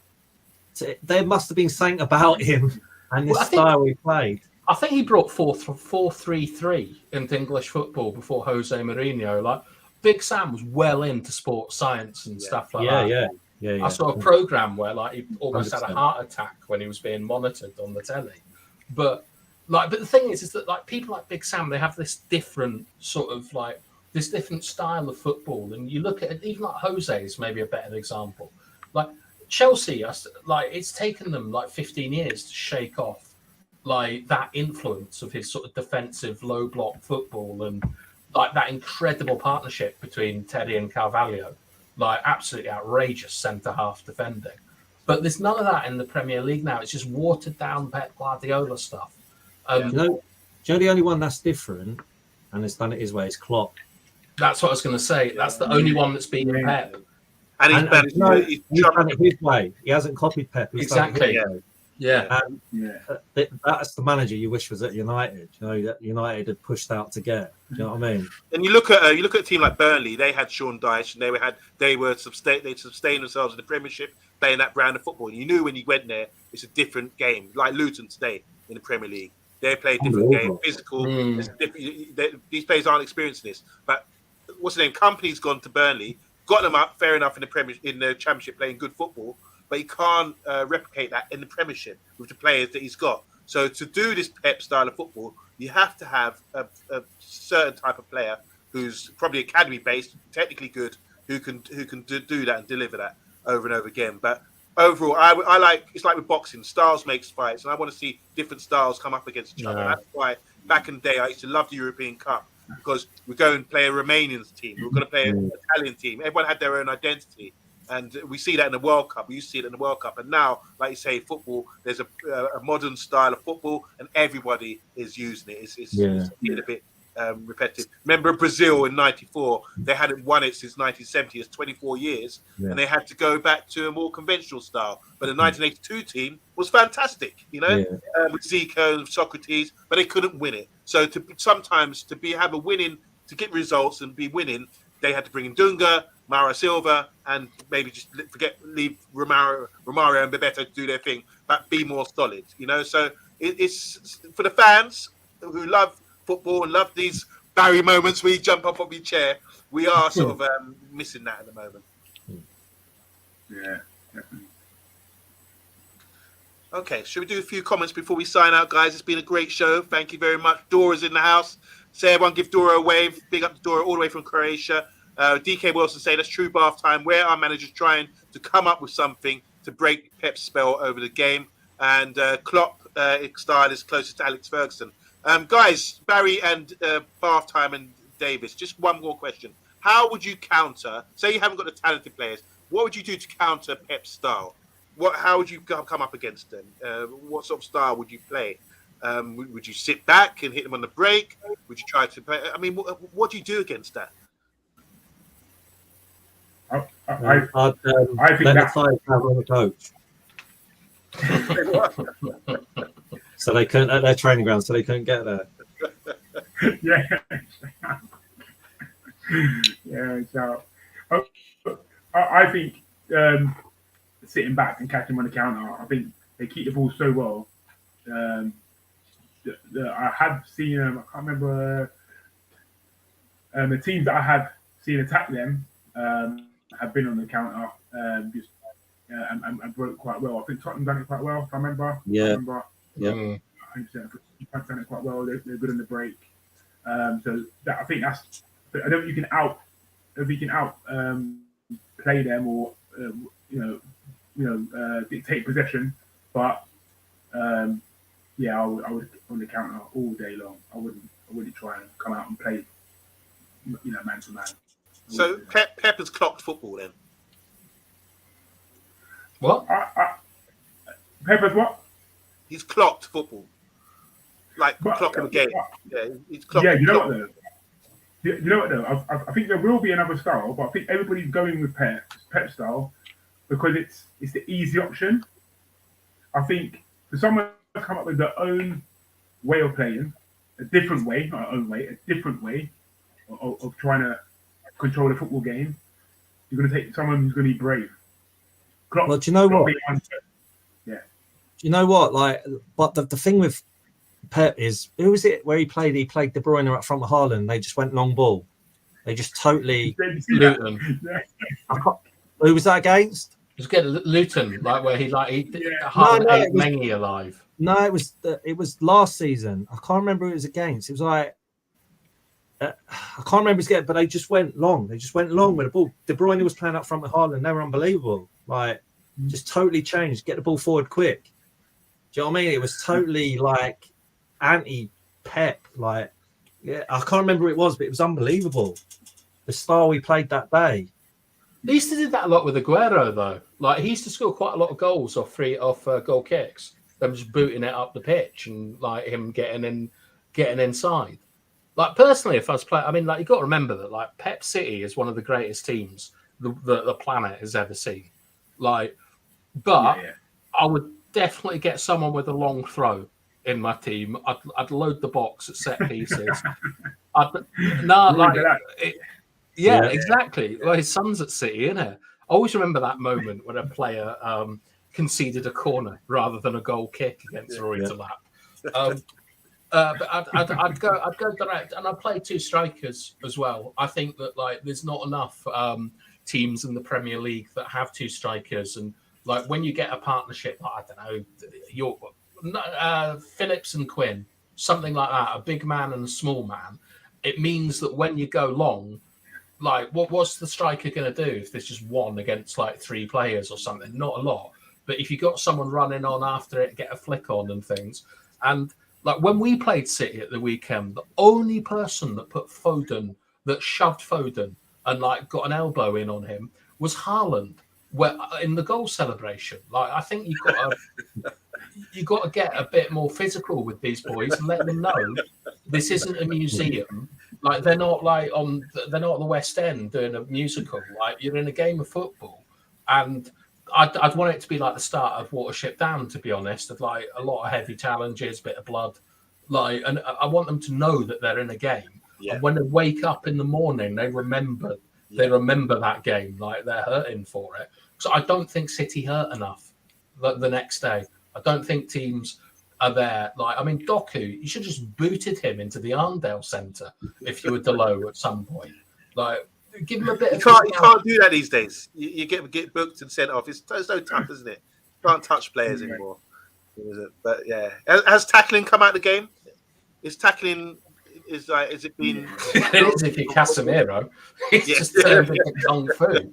[SPEAKER 4] there must have been something about him and this style he played.
[SPEAKER 2] I think he brought 4-3-3 into English football before Jose Mourinho. Like Big Sam was well into sports science and stuff like that. Yeah. I saw a program where like he almost 100%. Had a heart attack when he was being monitored on the telly. But the thing is that like people like Big Sam, they have this different sort of like this different style of football. And you look at it, even like Jose is maybe a better example. Like Chelsea, like it's taken them like 15 years to shake off like that influence of his sort of defensive low block football, and like that incredible partnership between Teddy and Carvalho, like absolutely outrageous centre half defending. But there's none of that in the Premier League now. It's just watered down Pep Guardiola stuff.
[SPEAKER 4] Do you know the only one that's different and has done it his way is Klopp.
[SPEAKER 2] That's what I was going to say. That's the only one that's beaten Pep.
[SPEAKER 4] And he's done it his way. He hasn't copied Pep.
[SPEAKER 2] Exactly.
[SPEAKER 4] That's the manager you wish was at United. You know that United had pushed out to get. Do you know what I mean?
[SPEAKER 1] And you look at a team like Burnley. They had Sean Dyche, and they sustained themselves in the Premiership, playing that brand of football. And you knew when you went there, it's a different game. Like Luton today in the Premier League, they play a different game, physical. These players aren't experiencing this. But what's the name? Company's gone to Burnley, got them up, fair enough, in the Championship, playing good football. But he can't replicate that in the Premiership with the players that he's got. So to do this Pep style of football, you have to have a certain type of player who's probably academy-based, technically good, who can do that and deliver that over and over again. But overall, I like, it's like with boxing, styles makes fights, and I want to see different styles come up against each other. That's why back in the day I used to love the European Cup, because we go and play a Romanian team, we're going to play an Italian team. Everyone had their own identity. And we see that in the World Cup. We used to see it in the World Cup. And now, like you say, football, there's a modern style of football, and everybody is using it. It's getting a bit repetitive. Remember Brazil in 94? They hadn't won it since 1970. It's 24 years. Yeah. And they had to go back to a more conventional style. But the 1982 team was fantastic, with Zico and Socrates, but they couldn't win it. So to get results and be winning, they had to bring in Dunga, Mara Silva, and maybe just leave Romario and Bebeto to do their thing, but be more solid, So it's for the fans who love football and love these Barry moments where you jump up on your chair. We are sort of missing that at the moment.
[SPEAKER 3] Yeah, definitely.
[SPEAKER 1] Okay, should we do a few comments before we sign out, guys? It's been a great show. Thank you very much. Dora's in the house. Say everyone give Dora a wave. Big up to Dora all the way from Croatia. DK Wilson say that's true bath time, where our manager's trying to come up with something to break Pep's spell over the game. And Klopp style is closest to Alex Ferguson. Guys, Barry and bath time and Davis, just one more question. How would you counter, say you haven't got the talented players, what would you do to counter Pep's style? How would you come up against them? What sort of style would you play? Would you sit back and hit them on the break? Would you try to play? I mean, what do you do against that?
[SPEAKER 3] I think that's
[SPEAKER 4] on the coach. So they couldn't at their training ground, so they couldn't get there.
[SPEAKER 3] So I think sitting back and catching them on the counter, I think they keep the ball so well. I have seen I can't remember The teams that I have seen attack them have been on the counter, and broke quite well. I think Tottenham done it quite well, if I remember.
[SPEAKER 4] Yeah.
[SPEAKER 3] 100% done it quite well. They're good on the break. So that, I think that's. I don't think you can out play them or dictate possession, but I would on the counter all day long. I wouldn't try and come out and play, man to man.
[SPEAKER 1] So Pep has clocked football then.
[SPEAKER 2] What?
[SPEAKER 3] Pepper's what?
[SPEAKER 1] He's clocked football, like clocking the game. Yeah, he's clocked.
[SPEAKER 3] Yeah, you know what though? You know what though? I think there will be another style, but I think everybody's going with Pep style because it's the easy option. I think for someone to come up with their own way of playing, a different way, not our own way, a different way of trying to control the football game, you're going to take someone who's going to be brave. Klopp,
[SPEAKER 4] Well, do you know what?
[SPEAKER 3] Yeah.
[SPEAKER 4] Do you know what? Like, but the thing with Pep is, who was it where he played? He played De Bruyne up front with Haaland. They just went long ball. They just totally.
[SPEAKER 2] Luton.
[SPEAKER 4] Who was that against?
[SPEAKER 2] It was getting Luton, like where he ate Mengi alive.
[SPEAKER 4] No, it was last season. I can't remember who it was against. It was like I can't remember his game, but they just went long. They just went long with the ball. De Bruyne was playing up front with Haaland. They were unbelievable. Like, just totally changed. Get the ball forward quick. Do you know what I mean? It was totally like anti-Pep. Like, yeah, I can't remember who it was, but it was unbelievable. The style we played that day.
[SPEAKER 2] They used to do that a lot with Aguero, though. Like, he used to score quite a lot of goals off goal kicks. Them just booting it up the pitch and like him getting inside. Like, personally, if I was playing, I mean, like, you got to remember that like Pep City is one of the greatest teams the planet has ever seen. Like, but I would definitely get someone with a long throw in my team. I'd load the box at set pieces. Exactly. Well, his son's at City, isn't it? I always remember that moment when a player conceded a corner rather than a goal kick against Rory Delap. But I'd go direct, and I'd play two strikers as well. I think that like there's not enough teams in the Premier League that have two strikers, and like when you get a partnership, I don't know, Phillips and Quinn, something like that, a big man and a small man. It means that when you go long, like what's the striker going to do if there's just one against like three players or something? Not a lot. But if you got someone running on after it, get a flick on and things, and like when we played City at the weekend, the only person that shoved Foden and like got an elbow in on him was Haaland. Where in the goal celebration, like I think you got to get a bit more physical with these boys and let them know this isn't a museum. Like they're not at the West End doing a musical. Like you're in a game of football, and I'd want it to be like the start of Watership Down, to be honest, of like a lot of heavy challenges, bit of blood. Like, and I want them to know that they're in a game. Yeah. And when they wake up in the morning, they remember that game, like they're hurting for it. So I don't think City hurt enough the next day. I don't think teams are there. Like, I mean, Doku, you should have just booted him into the Arndale Centre if you were Delo at some point. Like, give him a bit.
[SPEAKER 1] You can't do that these days. You get booked and sent off. It's so tough, isn't it? You can't touch players anymore. But yeah, has tackling come out of the game? Is it been?
[SPEAKER 2] It is if you're Casemiro. It's just turned into kung fu.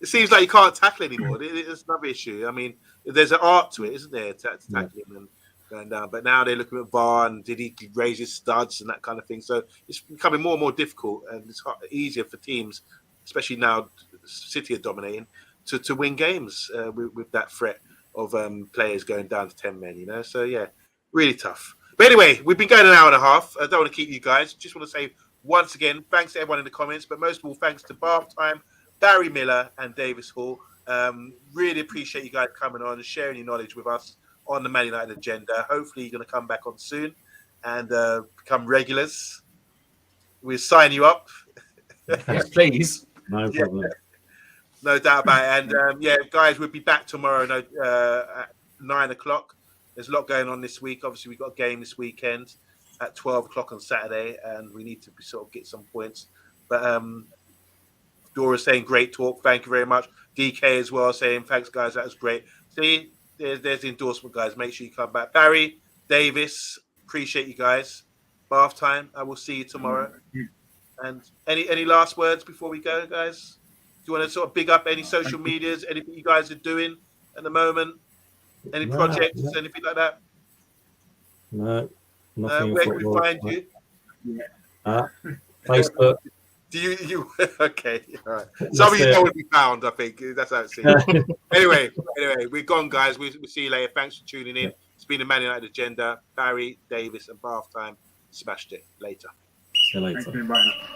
[SPEAKER 1] It seems like you can't tackle anymore. It's another issue. I mean, there's an art to it, isn't there, to tackling and going down. But now they're looking at VAR and did he raise his studs and that kind of thing. So it's becoming more and more difficult, and it's easier for teams, especially now City are dominating, to win games with that threat of players going down to 10 men. So yeah, really tough. But anyway, we've been going an hour and a half. I don't want to keep you guys. Just want to say once again, thanks to everyone in the comments, but most of all, thanks to Bath Time, Barry Miller and Davis Hall. Really appreciate you guys coming on and sharing your knowledge with us on the Man United agenda. Hopefully you're going to come back on soon and become regulars. We'll sign you up.
[SPEAKER 2] Yes, please.
[SPEAKER 4] No problem.
[SPEAKER 1] Yeah, no doubt about it. And guys, we'll be back tomorrow at 9 o'clock. There's a lot going on this week. Obviously, we've got a game this weekend. at 12 o'clock on Saturday, and we need to sort of get some points. But Dora saying great talk, thank you very much. DK as well saying thanks guys, that was great. See, there's the endorsement, guys. Make sure you come back. Barry Davis, appreciate you guys. Bath time. I will see you tomorrow. And any last words before we go, guys? Do you want to sort of big up any social medias, anything you guys are doing at the moment? Any projects, anything like that?
[SPEAKER 4] No, nothing.
[SPEAKER 1] Where can we find you?
[SPEAKER 4] Facebook.
[SPEAKER 1] Do you okay? All right. Some of you know where we found. I think that's how it seems. anyway, we're gone, guys. We'll see you later. Thanks for tuning in. It's been a Man United agenda. Barry Davis and Bath time. Smashed it. Later.
[SPEAKER 4] See you later.
[SPEAKER 3] Thanks for inviting us.